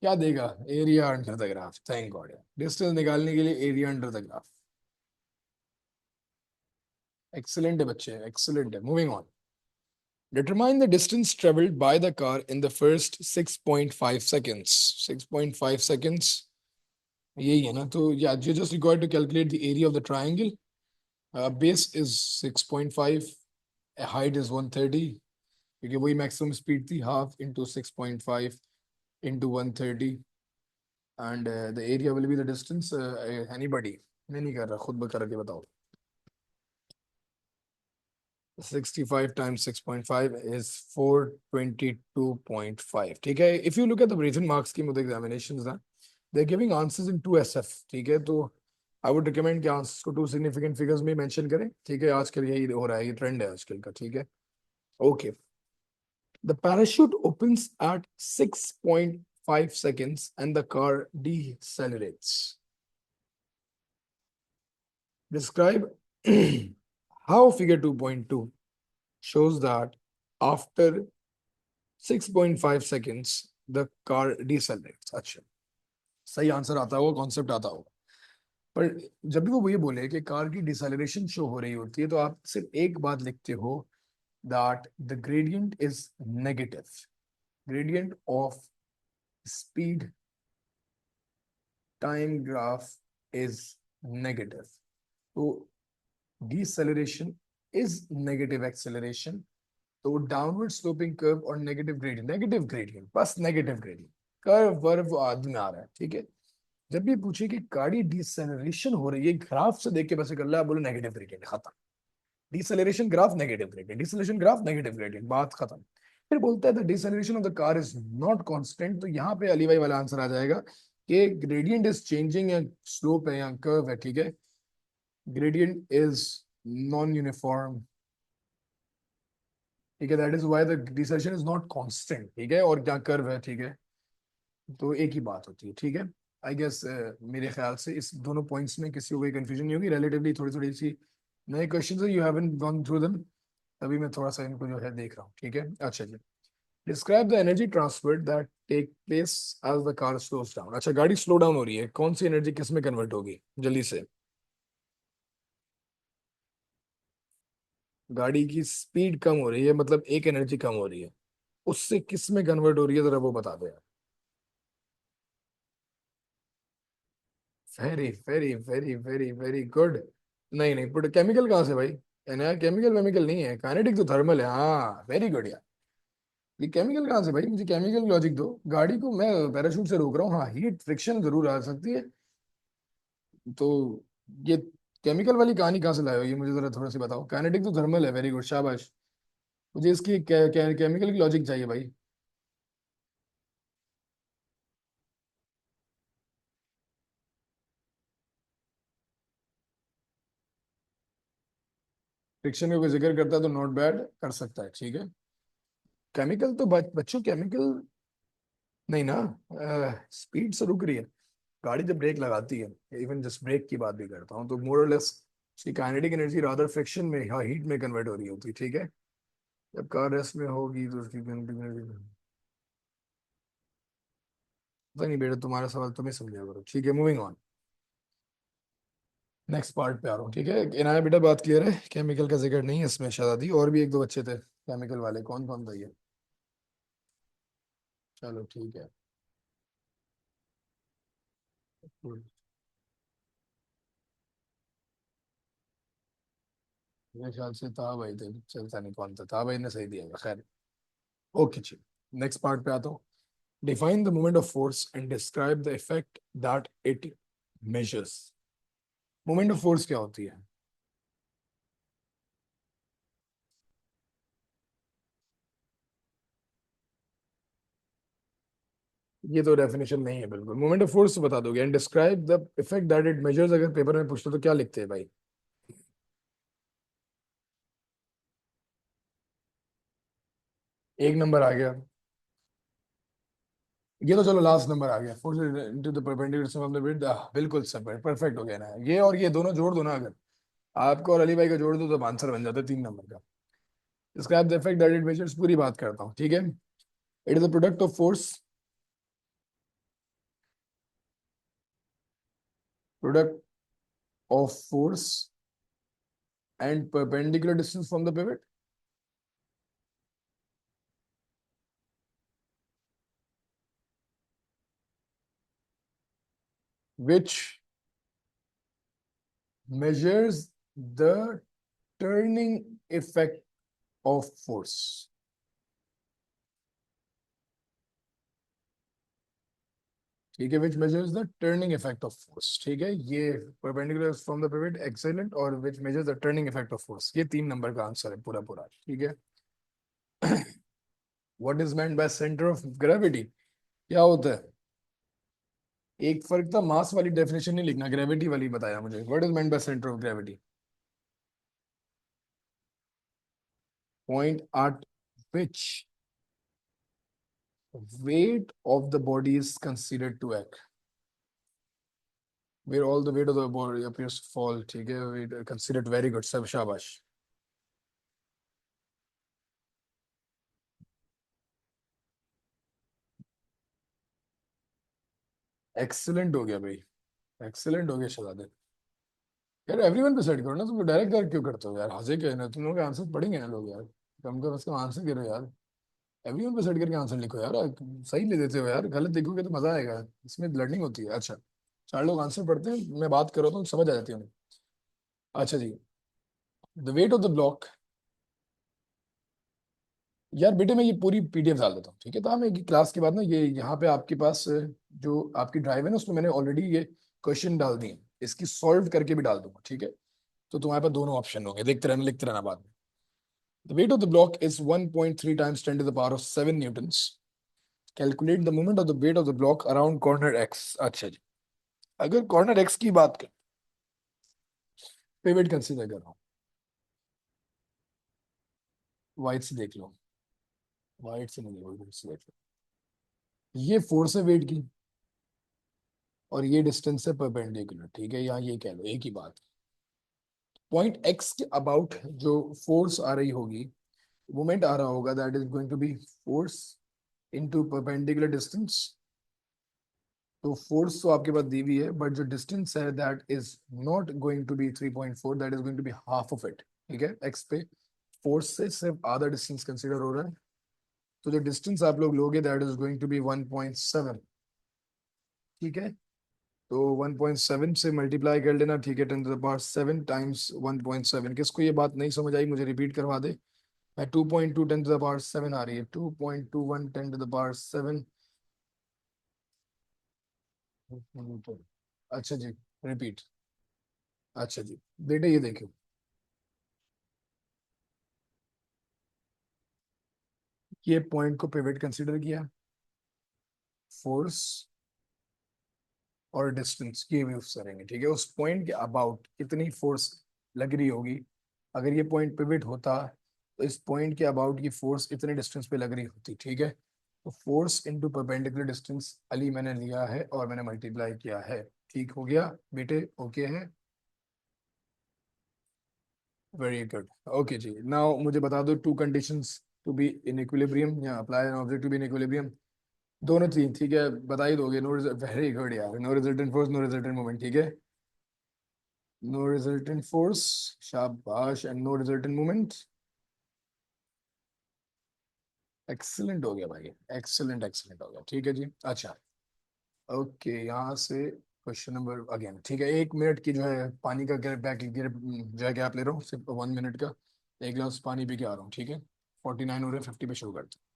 क्या देगा? Area under the graph, thank God यार, डिस्टेंस निकालने के लिए area under the graph. Excellent है बच्चे, एक्सीलेंट है। Moving on, determine the distance traveled by the car in the first 6.5 seconds. 6.5 seconds, यही है ना? तो yeah, you just required to calculate the area of the triangle. Base is 6.5, height is 130, क्योंकि वही maximum speed थी, half into 6.5 into 130, and the area will be the distance. Anybody? मैं नहीं कर रहा, खुद करके बताओ। 65 times 6.5 is 422.5, ठीक है। If you look at the written marks scheme of the examinations ना, they're giving answers in 2SF, ठीक है। तो I would recommend कि answers को 2 significant figures में mention करें, ठीक है। आजकल यही हो रहा है, ये ट्रेंड है आजकल का, ठीक है। Okay, the parachute opens at 6.5 seconds and the car decelerates. Describe how figure 2.2 shows that after 6.5 seconds the car decelerates। अच्छा, सही आंसर आता होगा, कॉन्सेप्ट आता होगा, पर जब भी वो ये बोले कि कार की डिसेलरेशन शो हो रही होती है, तो आप सिर्फ एक बात लिखते हो, that the gradient is negative, gradient of speed time graph is negative. तो डिसेलरेशन इज नेगेटिव एक्सेलरेशन, तो डाउनवर्ड स्लोपिंग कर्व और नेगेटिव ग्रेडियंट, बस नेगेटिव ग्रेडियंट, कर्व वर्व आदमी आ रहा है, ठीक है। जब भी पूछे कि गाड़ी डिसेलरेशन हो रही है, ग्राफ से देख के बस कर ला, बोलो नेगेटिव ग्रेडियंट, खत्म। Deceleration graph negative gradient, deceleration graph negative gradient, बात खत्म। फिर बोलता है the deceleration of the car is not constant, तो यहाँ पे अली भाई वाला आंसर आ जाएगा कि ग्रेडियंट इज चेंजिंग, या स्लोप है या कर्व है, ठीक है। ग्रेडियंट इज नॉन यूनिफॉर्म, ठीक है, that is why the deceleration is not constant, ठीक है। और क्या कर्व है, ठीक है, तो एक ही बात होती है, ठीक है। आई गेस मेरे ख्याल से इस दोनों पॉइंट्स में किसी को कोई कंफ्यूजन नहीं होगी, रिलेटिवली थोड़ी थोड़ी सी नए क्वेश्चंस है, you haven't gone through them, तभी मैं थोड़ा सा इनको जो है देख रहा हूँ, ठीक है। अच्छा जी, describe the energy transfer that take place as the car slows down. अच्छा, गाड़ी स्लो डाउन हो रही है, कौन सी एनर्जी किस में कन्वर्ट होगी, जल्दी से। गाड़ी की स्पीड कम हो रही है, मतलब एक एनर्जी कम हो रही है, उससे किस में कन्वर्ट हो रही है, जरा वो बता दो यार। Very very very very very good. नहीं नहीं, बट केमिकल कहाँ से भाई? केमिकल वेमिकल नहीं है, काइनेटिक तो थर्मल है, हाँ वेरी गुड यार। ये केमिकल कहाँ से भाई? मुझे केमिकल लॉजिक दो। गाड़ी को मैं पैराशूट से रोक रहा हूँ, हाँ हीट फ्रिक्शन जरूर आ सकती है, तो ये केमिकल वाली कहानी कहाँ से लाए हो, ये मुझे जरा थोड़ा सी बताओ। काइनेटिक तो थर्मल है, वेरी गुड, शाबाश। मुझे इसकी केमिकल की लॉजिक चाहिए भाई। फ्रिक्शन का कोई जिक्र करता है तो नॉट बैड कर सकता है, ठीक है। केमिकल तो बच्चों केमिकल नहीं ना, स्पीड से रुक रही है गाड़ी जब ब्रेक लगाती है, इवन जस्ट ब्रेक की बात भी करता हूँ, तो मोर और लेस उसकी काइनेटिक एनर्जी रादर फ्रिक्शन में या हीट में कन्वर्ट हो रही होती है, ठीक है। जब कार रेस्ट में होगी तो उसकी काइनेटिक एनर्जी, पता नहीं बेटा, तुम्हारा सवाल तुम्हें समझा करो, ठीक है। मूविंग ऑन, नेक्स्ट पार्ट पे आ रहा हूँ, ठीक है। इनाया बेटा बात क्लियर है, केमिकल का जिक्र नहीं है इसमें, शायद और भी एक दो बच्चे थे केमिकल वाले, कौन कौन था ये? चलो ठीक है। मेरे ख्याल से था भाई, थे चलता नहीं कौन था भाई ने सही दिया, खैर। ओके जी, नेक्स्ट पार्ट पे आता हूँ। Define the moment of force and describe the effect that it measures. Moment of force क्या होती है? ये तो डेफिनेशन नहीं है बिल्कुल। मोमेंट ऑफ फोर्स बता दोगे, and describe the effect that it measures, अगर पेपर में पूछते तो क्या लिखते हैं भाई? एक नंबर आ गया। ये तो चलो लास्ट नंबर आ गया, force into the perpendicular of the width, बिल्कुल सब परफेक्ट हो गया ना। ये और ये दोनों जोड़ दो ना, अगर आपको और अली भाई का जोड़ दो तो आंसर बन जाता है 3 नंबर का। Describe the effect that it measures, पूरी बात करता हूँ, ठीक है। It is the product of force, product of force and perpendicular distance from the pivot, which measures the turning effect of force। ठीक है, which measures the turning effect of force, ठीक है। ये perpendicular from the pivot, excellent, और which measures the turning effect of force, ये 3 number का answer है पूरा पूरा, ठीक है। What is meant by centre of gravity, क्या होता है? एक फर्क था, मास वाली डेफिनेशन नहीं लिखना, ग्रेविटी वाली बताया मुझे। What is meant by centre of gravity? Point eight which weight of the body is considered to act, where all the weight of the body appears to fall, ठीक है। weight considered, very good, सब शाबाश। Excellent हो गया भाई, excellent हो गया शहजादे। यार एवरीवन पे सेट करो ना, तुम डायरेक्ट डायरेक्ट क्यों करते हो यार? हंसे क्यों ना, तुम लोग के आंसर पढ़ेंगे ना लोग यार, कम से कम आंसर करो यार। एवरीवन पे सेट करके आंसर लिखो यार, सही ले देते हो यार, गलत लिखोगे तो मजा आएगा, इसमें लर्निंग होती है। अच्छा, 4 लोग आंसर पढ़ते हैं, मैं बात कर रहा हूँ तो समझ आ जाती है उन्हें। अच्छा जी, the weight of the block. यार बेटे मैं ये पूरी पीडीएफ डाल देता हूँ, ठीक है। तो हमें क्लास के बाद ना, ये यहाँ पे आपके पास जो आपकी ड्राइव है ना, उसमें मैंने ऑलरेडी ये क्वेश्चन डाल दिए, इसकी सॉल्व करके भी डाल दूंगा, ठीक है। तो तुम्हारे पास दोनों ऑप्शन होंगे, देखते रहना, लिखते रहना बाद में। The weight of the block is 1.3 times 10 to the power of 7 newtons. Calculate the moment of the weight of the block around corner X. अच्छा जी, अगर कॉर्नर एक्स की बात कर, पिवट कंसीडर कर रहा हूँ, वाइट से देख लो, वाइट से नहीं देखो, इधर से देख लो। ये फोर्स है वेट की, और ये डिस्टेंस है परपेंडिकुलर, ठीक है। यहाँ ये कह लो, एक ही बात। पॉइंट एक्स के अबाउट जो फोर्स आ रही होगी, मोमेंट आ रहा होगा, that is going to be force into perpendicular distance. तो फोर्स तो आपके पास दी हुई है, बट जो डिस्टेंस है that is not going to be 3.4, that is going to be half of it, ठीक है। एक्स पे फोर्स से सिर्फ आधा डिस्टेंस कंसिडर हो रहा है, तो जो डिस्टेंस आप लोग लोगे that is going to be 1.7, ठीक है। तो 1.7 से मल्टीप्लाई कर लेना, ठीक है। 10 टू द पावर 7 टाइम्स 1.7। किसको ये बात नहीं समझ आई मुझे रिपीट करवा दे। मैं 2.2 10 टू द पावर 7 आ रही है, 2.21 10 टू द पावर 7 न्यूटन। अच्छा जी, रिपीट। अच्छा जी, बेटे ये देखो, ये पॉइंट को पिवट कंसीडर किया, फोर्स और डिस्टेंस ये भी यूज करेंगे, ठीक है। उस पॉइंट के अबाउट कितनी फोर्स लग रही होगी, अगर ये पॉइंट पिवट होता तो इस पॉइंट के अबाउट की फोर्स इतने डिस्टेंस पे लग रही होती, ठीक है। तो force into perpendicular distance Ali मैंने लिया है और मैंने मल्टीप्लाई किया है, ठीक हो गया बेटे, ओके है। Very good. ओके जी, नाउ मुझे बता दो, two conditions to be in equilibrium या apply an object to be in equilibrium. दोनों तीन, ठीक है, बता ही दोगे। नो, वेरी गुड यार, no resultant force, no resultant moment, ठीक है। नो रिजल्टेंट फोर्स, शाबाश, and no resultant moment. Excellent हो गया भाई, एक्सीलेंट एक्सीलेंट हो गया, ठीक है जी। अच्छा, ओके, यहाँ से क्वेश्चन नंबर अगेन, ठीक है। 1 मिनट की जो है पानी का बैक जो है गैप ले रहा हूँ, सिर्फ 1 मिनट का। एक गिलास पानी पी के आ रहा हूँ, ठीक है। 49 हो रहे, 50 पे शुरू करते हैं।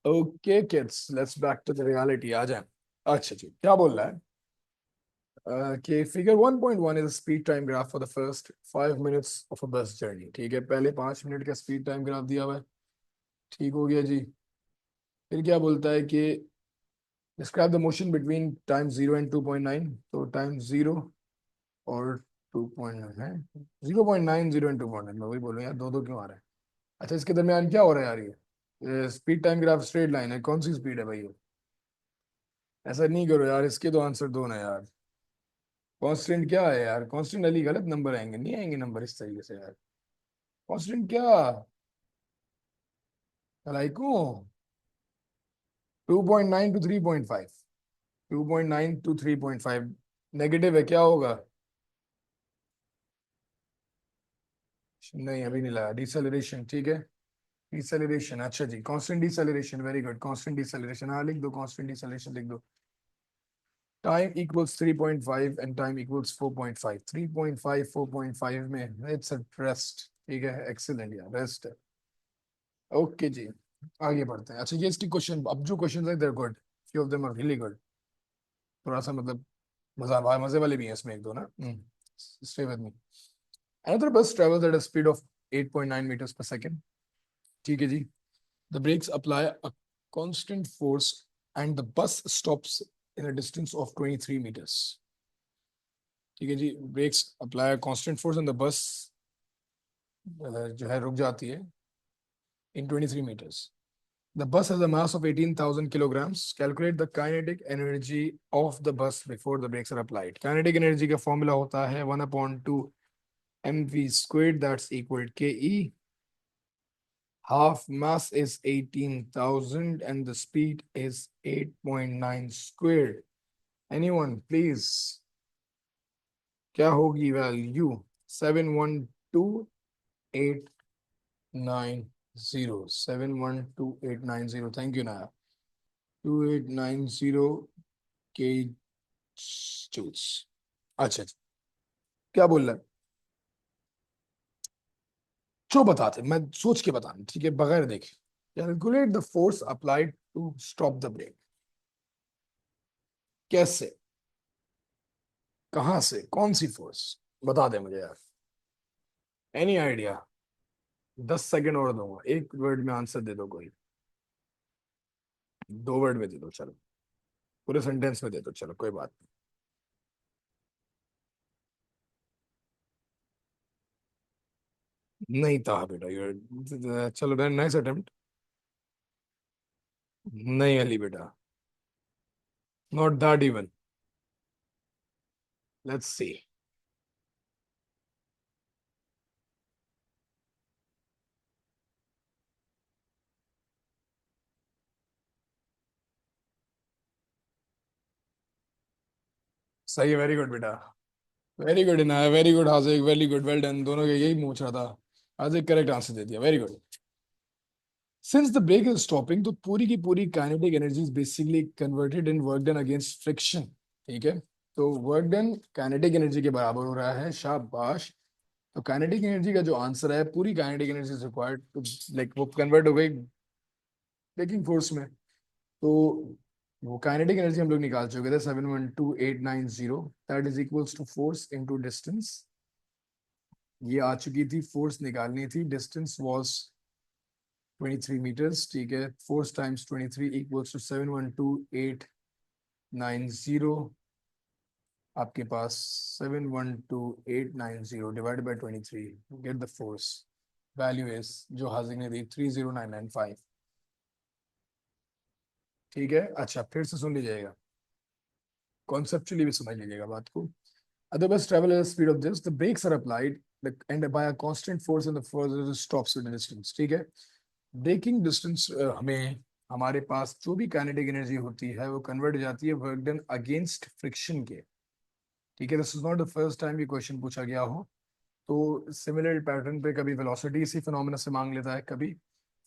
Okay kids, let's back to the reality, आ जाए। अच्छा जी, क्या बोल रहा है कि figure 1.1 is speed time graph for the first 5 minutes of a bus journey. ठीक है, पहले 5 मिनट का स्पीड टाइम ग्राफ दिया हुआ है। ठीक हो गया जी। फिर क्या बोलता है कि describe the motion between time 0 and 2.9। तो टाइम 0 और 2.9 है। 0.9, 0 एंड 2.9, मैं वही बोलूँ यार, दो दो क्यों आ रहा है। अच्छा, इसके दरमियान क्या हो रहा है यार, ये speed time graph straight line है, कौन सी स्पीड है भाई ये। ऐसा नहीं करो यार, इसके तो आंसर दो ना यार। कांस्टेंट क्या है यार, कांस्टेंट अली गलत नंबर आएंगे, नहीं आएंगे नंबर इस तरीके से यार। कांस्टेंट क्या, लाइको 2.9 to 3.5। 2.9 to 3.5 नेगेटिव है, क्या होगा। नहीं अभी नहीं लगा, डिसेलरेशन, ठीक है। डिसेलरेशन, अच्छा जी, constant deceleration, very good, constant deceleration, हाँ लिख दो, कांस्टेंट डिसेलरेशन लिख दो। Time equals 3.5 and time equals 4.5। 3.5 4.5 में इट्स अ रेस्ट, ठीक है, एक्सीलेंट यार, रेस्ट है। ओके जी, आगे बढ़ते हैं। अच्छा, ये इसकी क्वेश्चन, अब जो क्वेश्चन है they're good, few of them are really good. थोड़ा सा मतलब मजे वाले भी हैं इसमें, एक दो ना। Stay with me. Another bus travels at a speed of 8.9 meters per second. ठीक है जी। The brakes apply a constant force and the bus stops in a distance of 23 meters. ठीक है जी, brakes apply a constant force and the bus जो है रुक जाती है in 23 meters. The bus has a mass of 18,000 kilograms. Calculate the kinetic energy of the bus before the brakes are applied. Kinetic energy का formula होता है 1/2 mv squared, that's equal to ke. Half mass is 18,000 and the speed is 8.9 squared. Anyone, please? क्या होगी value. 712890, 712890, thank you ना। 2890 के joules. अच्छा अच्छा, क्या बोल रहा है, जो बताते मैं सोच के बताना, ठीक है, बगैर देखे। Calculate the force applied to stop the brake. कैसे, कहां से, कौन सी फोर्स, बता दे मुझे यार। Any idea. 10 सेकंड और दूंगा, एक वर्ड में आंसर दे दो कोई। 2 वर्ड में दे दो चलो, पूरे सेंटेंस में दे दो चलो, कोई बात नहीं। नहीं था बेटा ये, चलो नाइस अटेम्प्ट। नहीं अली बेटा, not that even. Let's see. सही है, वेरी गुड बेटा। Very good Inaya, very good Hazik, very good, well done, दोनों के यही पूछ रहा था। हाजिक करेक्ट आंसर दे दिया, very good. Since the brake is stopping, तो पूरी की पूरी kinetic energy is basically converted in work done against friction. ठीक है, तो वर्क डन काइनेटिक एनर्जी के बराबर हो रहा है, शाबाश। तो काइनेटिक एनर्जी का जो आंसर है, पूरी kinetic energy is required to, like वो कन्वर्ट हो गई ब्रेकिंग फोर्स में। तो वो काइनेटिक एनर्जी हम लोग निकाल चुके थे, 712890, that is equals to force into distance. ये आ चुकी थी, फोर्स निकालनी थी, डिस्टेंस वाज 23 meters, ठीक है. Force times 23 equals to 712,890. आपके पास 712,890 divided by 23. Get the force. Value is जो हाजिर ने दी 30995. ठीक है. अच्छा, फिर से सुन लीजिएगा, कॉन्सेप्चुअली भी समझ लीजिएगा बात को. Otherwise, travel at the speed of this. The brakes are applied and by a constant force in the further stops at a distance. ठीक है. ब्रेकिंग डिस्टेंस हमें, हमारे पास जो भी काइनेटिक एनर्जी होती है वो कन्वर्ट हो जाती है वर्क डन अगेंस्ट फ्रिक्शन के. ठीक है. This is not the first time ये क्वेश्चन पूछा गया हो. तो सिमिलर पैटर्न पे कभी वेलोसिटी इसी फिनोमेना से मांग लेता है, कभी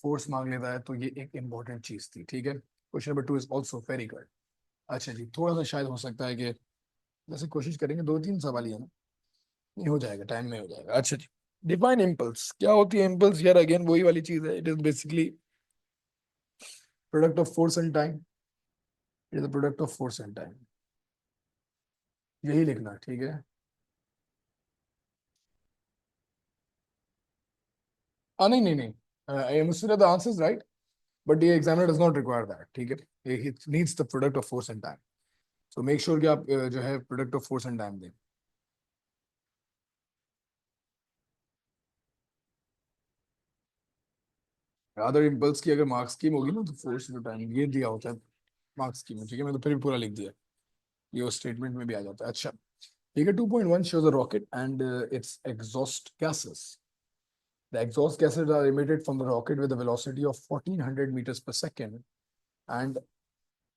फोर्स मांग लेता है. तो ये एक इंपॉर्टेंट चीज थी. ठीक है. Question number 2 is also very good. अच्छा जी, थोड़ा सा शायद हो सकता है कि वैसे कोशिश करेंगे, 2-3 सवाल ही है ना, नहीं हो जाएगा, टाइम में हो जाएगा. अच्छा जी, डिफाइन इम्पल्स. क्या होती है इम्पल्स? यार अगेन वही वाली चीज है. It is basically product of force and time. It is the product of force and time. यही लिखना. ठीक है. नहीं नहीं नहीं, मुझसे the answer is right, but ये examiner does not require that. ठीक है. It needs the product of force and time. So make sure कि आप जो है product of force and time दें. अदर इम्पल्स की अगर मार्क्स स्कीम होगी ना, तो फोर्स एंड टाइम ये दिया होता है मार्क्स स्कीम में. ठीक है. मैं तो फिर भी पूरा लिख दिया, ये उस स्टेटमेंट में भी आ जाता है. अच्छा, ठीक है. 2.1 shows a rocket and its exhaust gases. The exhaust gases are emitted from the rocket with a velocity of 1400 meters per second and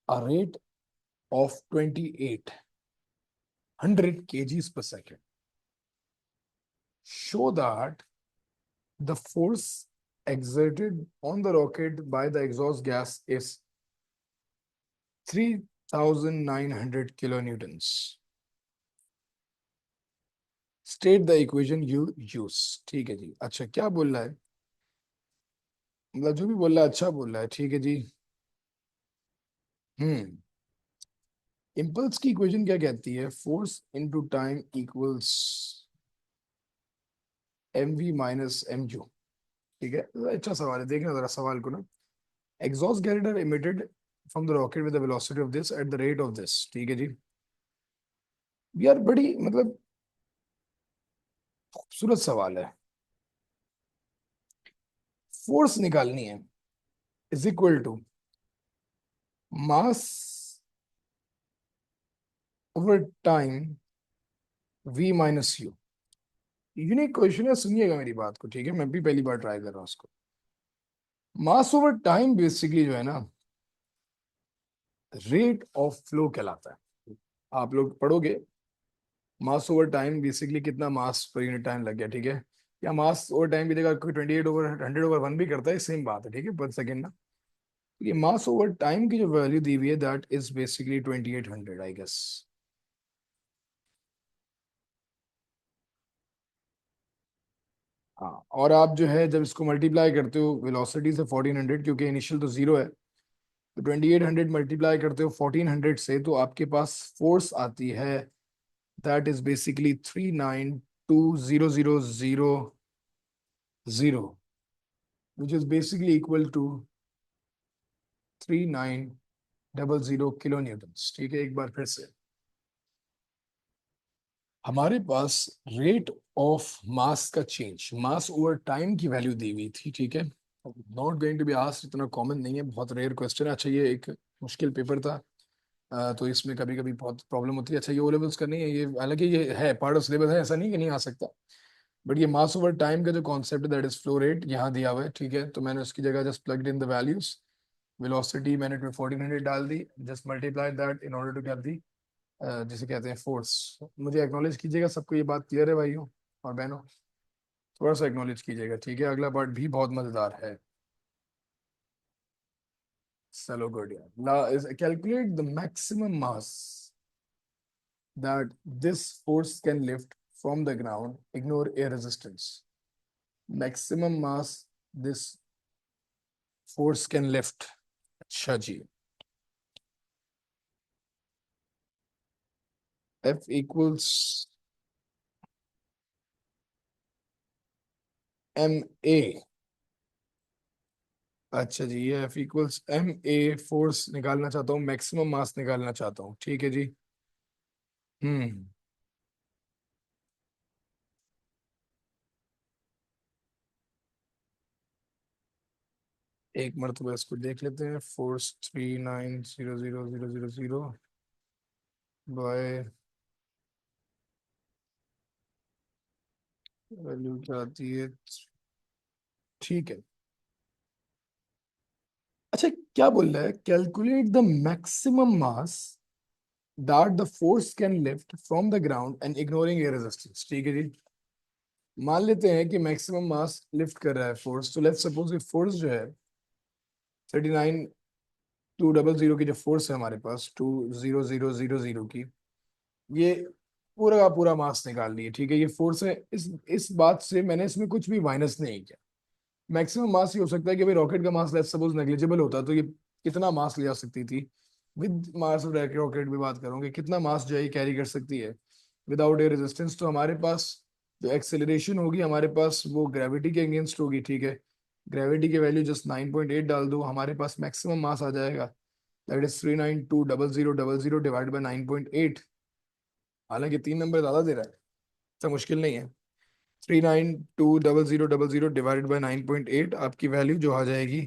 a rate of 2800 kgs per second. Show that the force exerted on the rocket by the exhaust gas is 3900 kilonewtons. State the equation you use. ठीक है जी. अच्छा, क्या बोल रहा है? मतलब जो भी बोल रहा है अच्छा बोल रहा है. ठीक है जी. हम्म. इम्पल्स की इक्वेशन क्या कहती है? Force into time equals M V minus M U. ठीक है. अच्छा सवाल है, देखना जरा सवाल को ना. Exhaust gas are emitted from the rocket with the velocity of this at the rate of this. ठीक है जी. यार बड़ी मतलब खूबसूरत सवाल है. फोर्स निकालनी है is equal to mass over time V minus U. Unique question है, सुनिएगा मेरी बात को. ठीक है. मैं भी पहली बार ट्राई कर रहा हूँ उसको. मास ओवर टाइम बेसिकली जो है ना, रेट ऑफ फ्लो कहलाता है. आप लोग पढ़ोगे मास ओवर टाइम बेसिकली कितना मास पर यूनिट टाइम लग गया. ठीक है. या मास ओवर टाइम की जगह कोई 28/100/1 भी करता है, सेम बात है. ठीक है. पर सेकेंड ना, ये मास ओवर टाइम की जो वैल्यू दी हुई है that is basically 2800 I guess. हाँ. और आप जो है जब इसको मल्टीप्लाई करते हो वेलोसिटी से 1400, क्योंकि इनिशियल तो जीरो है, तो 2800 मल्टीप्लाई करते हो 1400 से, तो आपके पास फोर्स आती है that is basically 392000, which is basically equal to 3900 kilo Newton's. ठीक है. एक बार फिर से, हमारे पास रेट ऑफ मास का चेंज, मास ओवर टाइम की वैल्यू दी हुई थी. ठीक है. Not going to be asked, इतना कॉमन नहीं है, बहुत रेयर क्वेश्चन है. अच्छा, ये एक मुश्किल पेपर था, तो इसमें कभी कभी बहुत प्रॉब्लम होती है. अच्छा, ये ओ लेवल्स का नहीं है ये, हालांकि ये है पार्ट ऑफ सिलेबस है, ऐसा नहीं कि नहीं आ सकता. बट ये मास ओवर टाइम का जो कॉन्सेप्ट है दैट इज फ्लो रेट, यहाँ दिया हुआ है. ठीक है. तो मैंने उसकी जगह just plugged in the values. Velocity मैंने 1400 डाल दी, just multiply that in order to get the जिसे कहते हैं फोर्स. मुझे एक्नॉलेज कीजिएगा, सबको ये बात क्लियर है भाइयों और बहनों? थोड़ा सा एक्नॉलेज कीजिएगा. ठीक है. अगला पार्ट भी बहुत मजेदार है. चलो गुड यार. Calculate the maximum mass that this force can lift from the ground. Ignore air resistance. Maximum mass this force can lift. अच्छा जी. F equals ma अच्छा जी, ये F इक्वल्स MA फोर्स निकालना चाहता हूँ, मैक्सिमम मास निकालना चाहता हूँ, ठीक है जी। हम्म। एक मरतबा इसको देख लेते हैं, फोर्स 39000000 बाय वैल्यू क्या आती है, ठीक है। अच्छा, क्या बोल रहा है, calculate the maximum mass that the force can lift from the ground and ignoring air resistance, ठीक है जी। मान लेते हैं कि मैक्सिमम मास लिफ्ट कर रहा है फोर्स, तो लेट्स सपोज ये फोर्स जो है 39,200 की जो फोर्स है हमारे पास, 20000 की, ये पूरा का पूरा मास निकाल लिए, ठीक है। ये फोर्स है, इस बात से मैंने इसमें कुछ भी माइनस नहीं किया। मैक्सिमम मास ये हो सकता है कि भाई रॉकेट का मास लेट्स सपोज नेग्लिजिबल होता तो ये कितना मास ले जा सकती थी, विद मास ऑफ रॉकेट भी बात करोगे, कितना मास जो है कैरी कर सकती है विदाउट एयर रेजिस्टेंस। तो हमारे पास जो एक्सेलरेशन होगी हमारे पास वो ग्रेविटी के अगेंस्ट होगी, ठीक है। ग्रेविटी की वैल्यू जस्ट 9.8 डाल दो, हमारे पास मैक्सिमम मास आ जाएगा, दैट इज 3920000 डिवाइड बाय 9.8। हालांकि 3 नंबर ज्यादा दे रहा है, इतना मुश्किल नहीं है। 3920000 डिवाइडेड बाय 9.8, आपकी वैल्यू जो आ जाएगी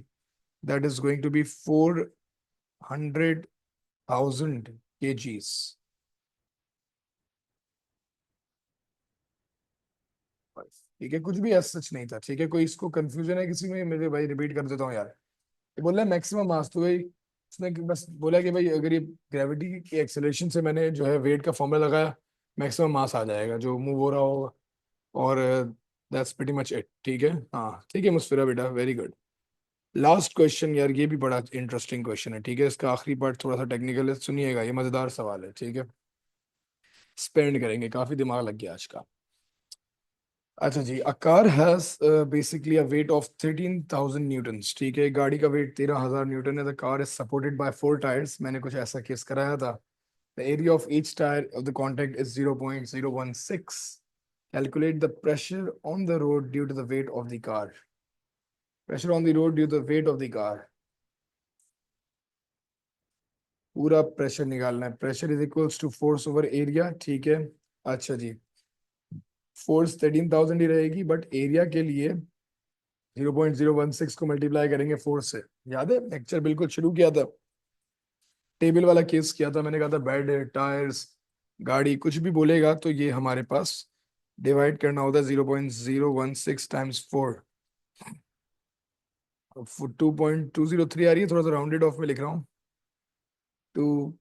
that is going to be 400,000 kgs। ठीक है, कुछ भी ऐसा सच नहीं था, ठीक है। कोई इसको कंफ्यूजन है किसी में, मेरे भाई रिपीट कर देता हूँ यार। ये बोल रहा है मैक्सिमम मास, तो भाई इसने बस बोला कि भाई अगर ये ग्रेविटी की एक्सेलरेशन से मैंने जो है वेट का फॉर्मूला लगाया, मैक्सिमम मास आ जाएगा जो मूव हो रहा होगा। और दैट्स प्रीटी मच इट, ठीक है। हाँ ठीक है मुस्फिरा बेटा, वेरी गुड। लास्ट क्वेश्चन यार, ये भी बड़ा इंटरेस्टिंग क्वेश्चन है, ठीक है। इसका आखिरी पार्ट थोड़ा सा टेक्निकल है, सुनिएगा, ये मजेदार सवाल है, ठीक है। स्पेंड करेंगे, काफी दिमाग लग गया आज का। अच्छा जी, a car has basically a weight of 13,000 newtons, ठीक है। गाड़ी का वेट 13,000 न्यूटन है। The car is supported by 4 tyres, मैंने कुछ ऐसा केस कराया था। The area of each tyre of the contact is 0.016। Calculate the pressure on the road due to the weight of the car. Pressure on the road due to the weight of the car, पूरा pressure निकालना है। Pressure is equals to force over area, ठीक है। अच्छा जी, force 13,000 ही रहेगी, but area के लिए 0.016 को मल्टीप्लाई करेंगे फोर्स से। याद है लेक्चर बिल्कुल शुरू किया था, टेबल वाला केस किया था, मैंने कहा था बेड, टायर्स, गाड़ी, कुछ भी बोलेगा तो ये हमारे पास डिवाइड करना होता है 0.016 टाइम्स 4। 2.203 आ रही है, थोड़ा सा राउंडेड ऑफ में लिख रहा हूँ। टू,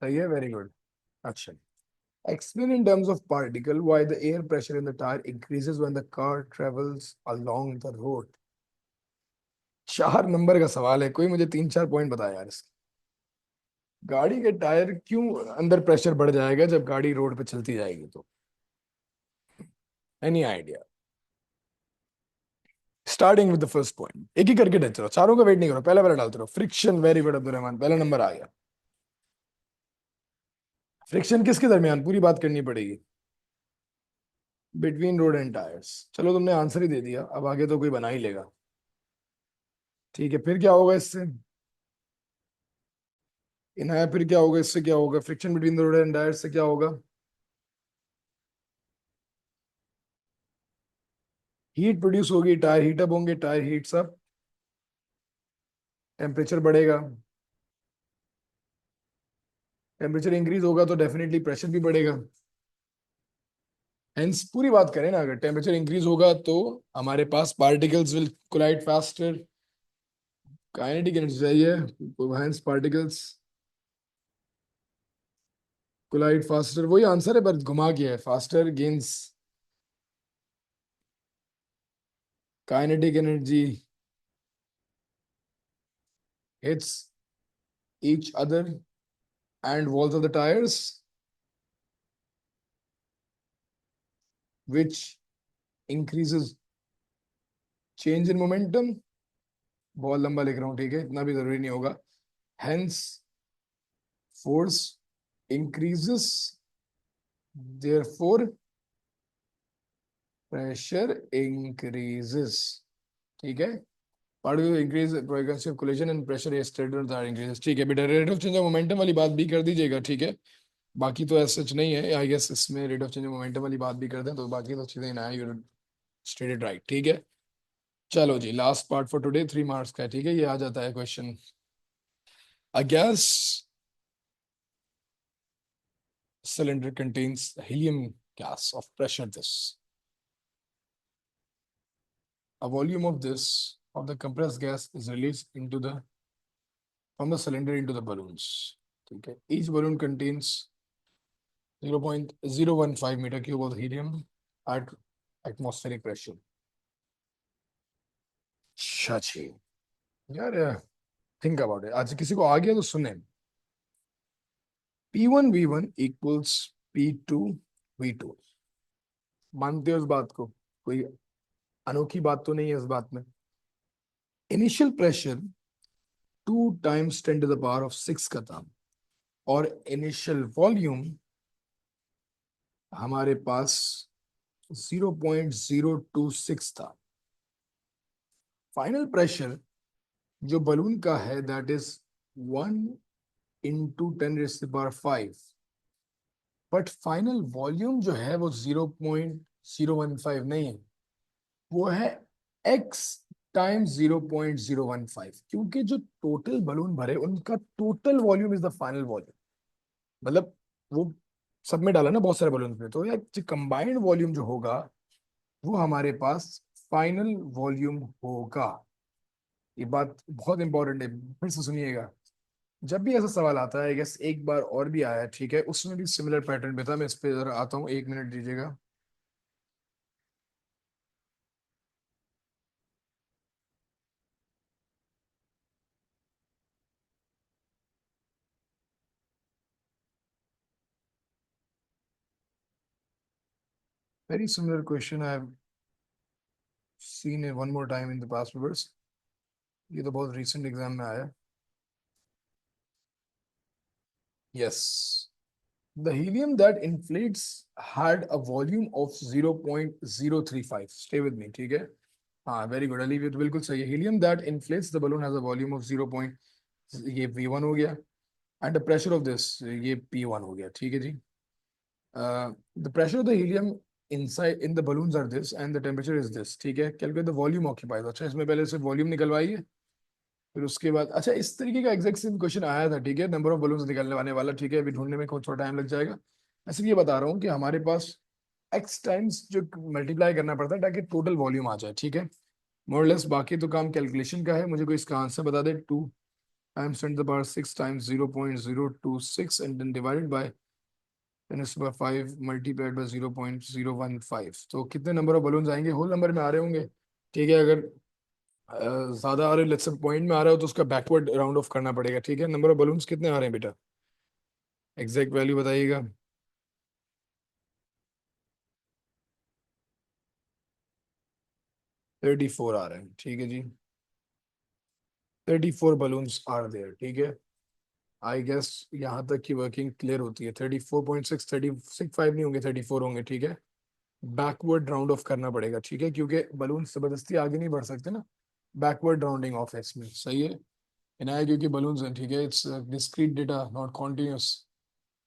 सही है, वेरी गुड। अच्छा, explain in terms of particle why the air pressure in the tire increases when the car travels along the road। 4 number का सवाल है, कोई मुझे 3-4 पॉइंट बताया यार इसके। गाड़ी के टायर क्यों अंदर प्रेशर बढ़ जाएगा जब गाड़ी रोड पे चलती जाएगी तो, any idea. Starting with the first point, एक ही करके डरते रहो, चारों का वेट नहीं करो, पहला पहला डालते रहो। Friction, very good Abdul Rahman, पहला नंबर आ गया। फ्रिक्शन किसके दरमियान, पूरी बात करनी पड़ेगी। बिटवीन रोड एंड टायर्स, चलो तुमने आंसर ही दे दिया, अब आगे तो कोई बना ही लेगा। ठीक है, फिर क्या होगा इससे, इनाया, फिर क्या होगा इससे, क्या होगा friction between the road and tyres से क्या होगा। हीट प्रोड्यूस होगी, टायर हीट अप होंगे, टायर हीट्स अप, टेम्परेचर बढ़ेगा। टेम्परेचर इंक्रीज होगा तो डेफिनेटली प्रेशर भी बढ़ेगा। हेंस पूरी बात करें ना, अगर टेम्परेचर इंक्रीज होगा तो हमारे पास particles will collide faster, kinetic energy चाहिए, हेंस पार्टिकल्स कोलाइड फास्टर, वही आंसर है पर घुमा के है, faster gains kinetic energy hits each other and walls of the tires, which increases change in momentum। बहुत लंबा लिख रहा हूँ, ठीक है, इतना भी जरूरी नहीं होगा। Hence force increases, therefore pressure increases. ठीक है, part of increase frequency of collision and pressure is stator that increases. ठीक है बेटा, rate of change of momentum वाली बात भी कर दीजिएगा। ठीक है, बाकी तो ऐसा सच नहीं है, आई गेस इसमें rate of change of momentum वाली बात भी कर दें तो बाकी तो चीजें ना, यू स्टेटेड राइट। ठीक है, चलो जी, last part for today, 3 marks का है। ठीक है, ये आ जाता है question. A gas cylinder contains helium gas of pressure this. A volume of this of the compressed gas is released into the from the cylinder into the balloons. Okay. Each balloon contains 0.015 meter cube of helium at atmospheric pressure. अच्छा जी यार, think about it. आज किसी को आ गया तो सुने। P1 V1 equals P2 V2। मानते हो इस बात को? कोई अनोखी बात तो नहीं है इस बात में। इनिशियल प्रेशर 2 × 10⁻⁶ का था, और इनिशियल वॉल्यूम हमारे पास 0.026 था। फाइनल प्रेशर जो बलून का है that is 1 × 10⁵, but final volume जो है वो 0.015 नहीं है, वो है x टाइम्स 0.015, क्योंकि जो टोटल बलून भरे उनका total volume is the final volume. मतलब वो सब में डाला ना बहुत सारे बलून पे, तो यार जो कंबाइंड वॉल्यूम जो होगा वो हमारे पास फाइनल वॉल्यूम होगा। ये बात बहुत इंपॉर्टेंट है, फिर से सुनिएगा। जब भी ऐसा सवाल आता है, गेस एक बार और भी आया है, ठीक है, उसमें भी सिमिलर पैटर्न पे था। मैं इस पे जरा आता हूँ, 1 मिनट दीजिएगा। Very similar question I have seen it one more time in the past papers. ये तो बहुत रिसेंट एग्जाम में आया। Yes, the helium that inflates had a volume of 0.035। Stay with me, ठीक है। हाँ, वेरी गुड अली, ये तो बिल्कुल सही है। Helium that inflates the balloon has a volume of 0. ये V1 हो गया, and the pressure of this, ये P1 हो गया। ठीक है जी। The pressure of the helium inside in the balloons are this and the temperature is this। ठीक है, कैलकुलेट द वॉल्यूम ऑक्यूपाइड। अच्छा, इसमें पहले से वॉल्यूम निकलवाइए, फिर उसके बाद अच्छा इस तरीके का एग्जैक्ट सेम क्वेश्चन आया था। ठीक है, नंबर ऑफ बलून्स निकलने वाला। ठीक है, अभी ढूंढने में थोड़ा टाइम लग जाएगा। मैं सिर्फ ये बता रहा हूँ कि हमारे पास एक्स टाइम्स जो मल्टीप्लाई करना पड़ता है ताकि टोटल वॉल्यूम आ जाए। ठीक है, मोरलेस बाकी तो काम कैलकुलेशन का है। मुझे कोई इसका आंसर बता दे। 2 × 10⁻⁶ times 0.026 and then divided by 10⁵ multiplied by 0.015। तो कितने नंबर ऑफ बलून्स आएंगे? होल नंबर में आ रहे होंगे। ठीक है, अगर ज्यादा आ रहे, लेट्स से पॉइंट में आ रहा हो तो उसका बैकवर्ड राउंड ऑफ करना पड़ेगा। ठीक है, नंबर ऑफ बलून्स कितने आ रहे हैं बेटा? एग्जैक्ट वैल्यू बताइएगा। 34 आ रहे हैं। ठीक है जी, 34 बलून्स आर देयर। ठीक है, आई गेस यहाँ तक की वर्किंग क्लियर होती है। 34.6, 35 नहीं होंगे, 34 होंगे। ठीक है, बैकवर्ड राउंड ऑफ करना पड़ेगा। ठीक है, क्योंकि बलून जबरदस्ती आगे नहीं बढ़ सकते ना, बैकवर्ड राउंडिंग ऑफ है इसमें। सही है इनाया, क्योंकि बलून्स हैं। ठीक है, it's discrete data not continuous.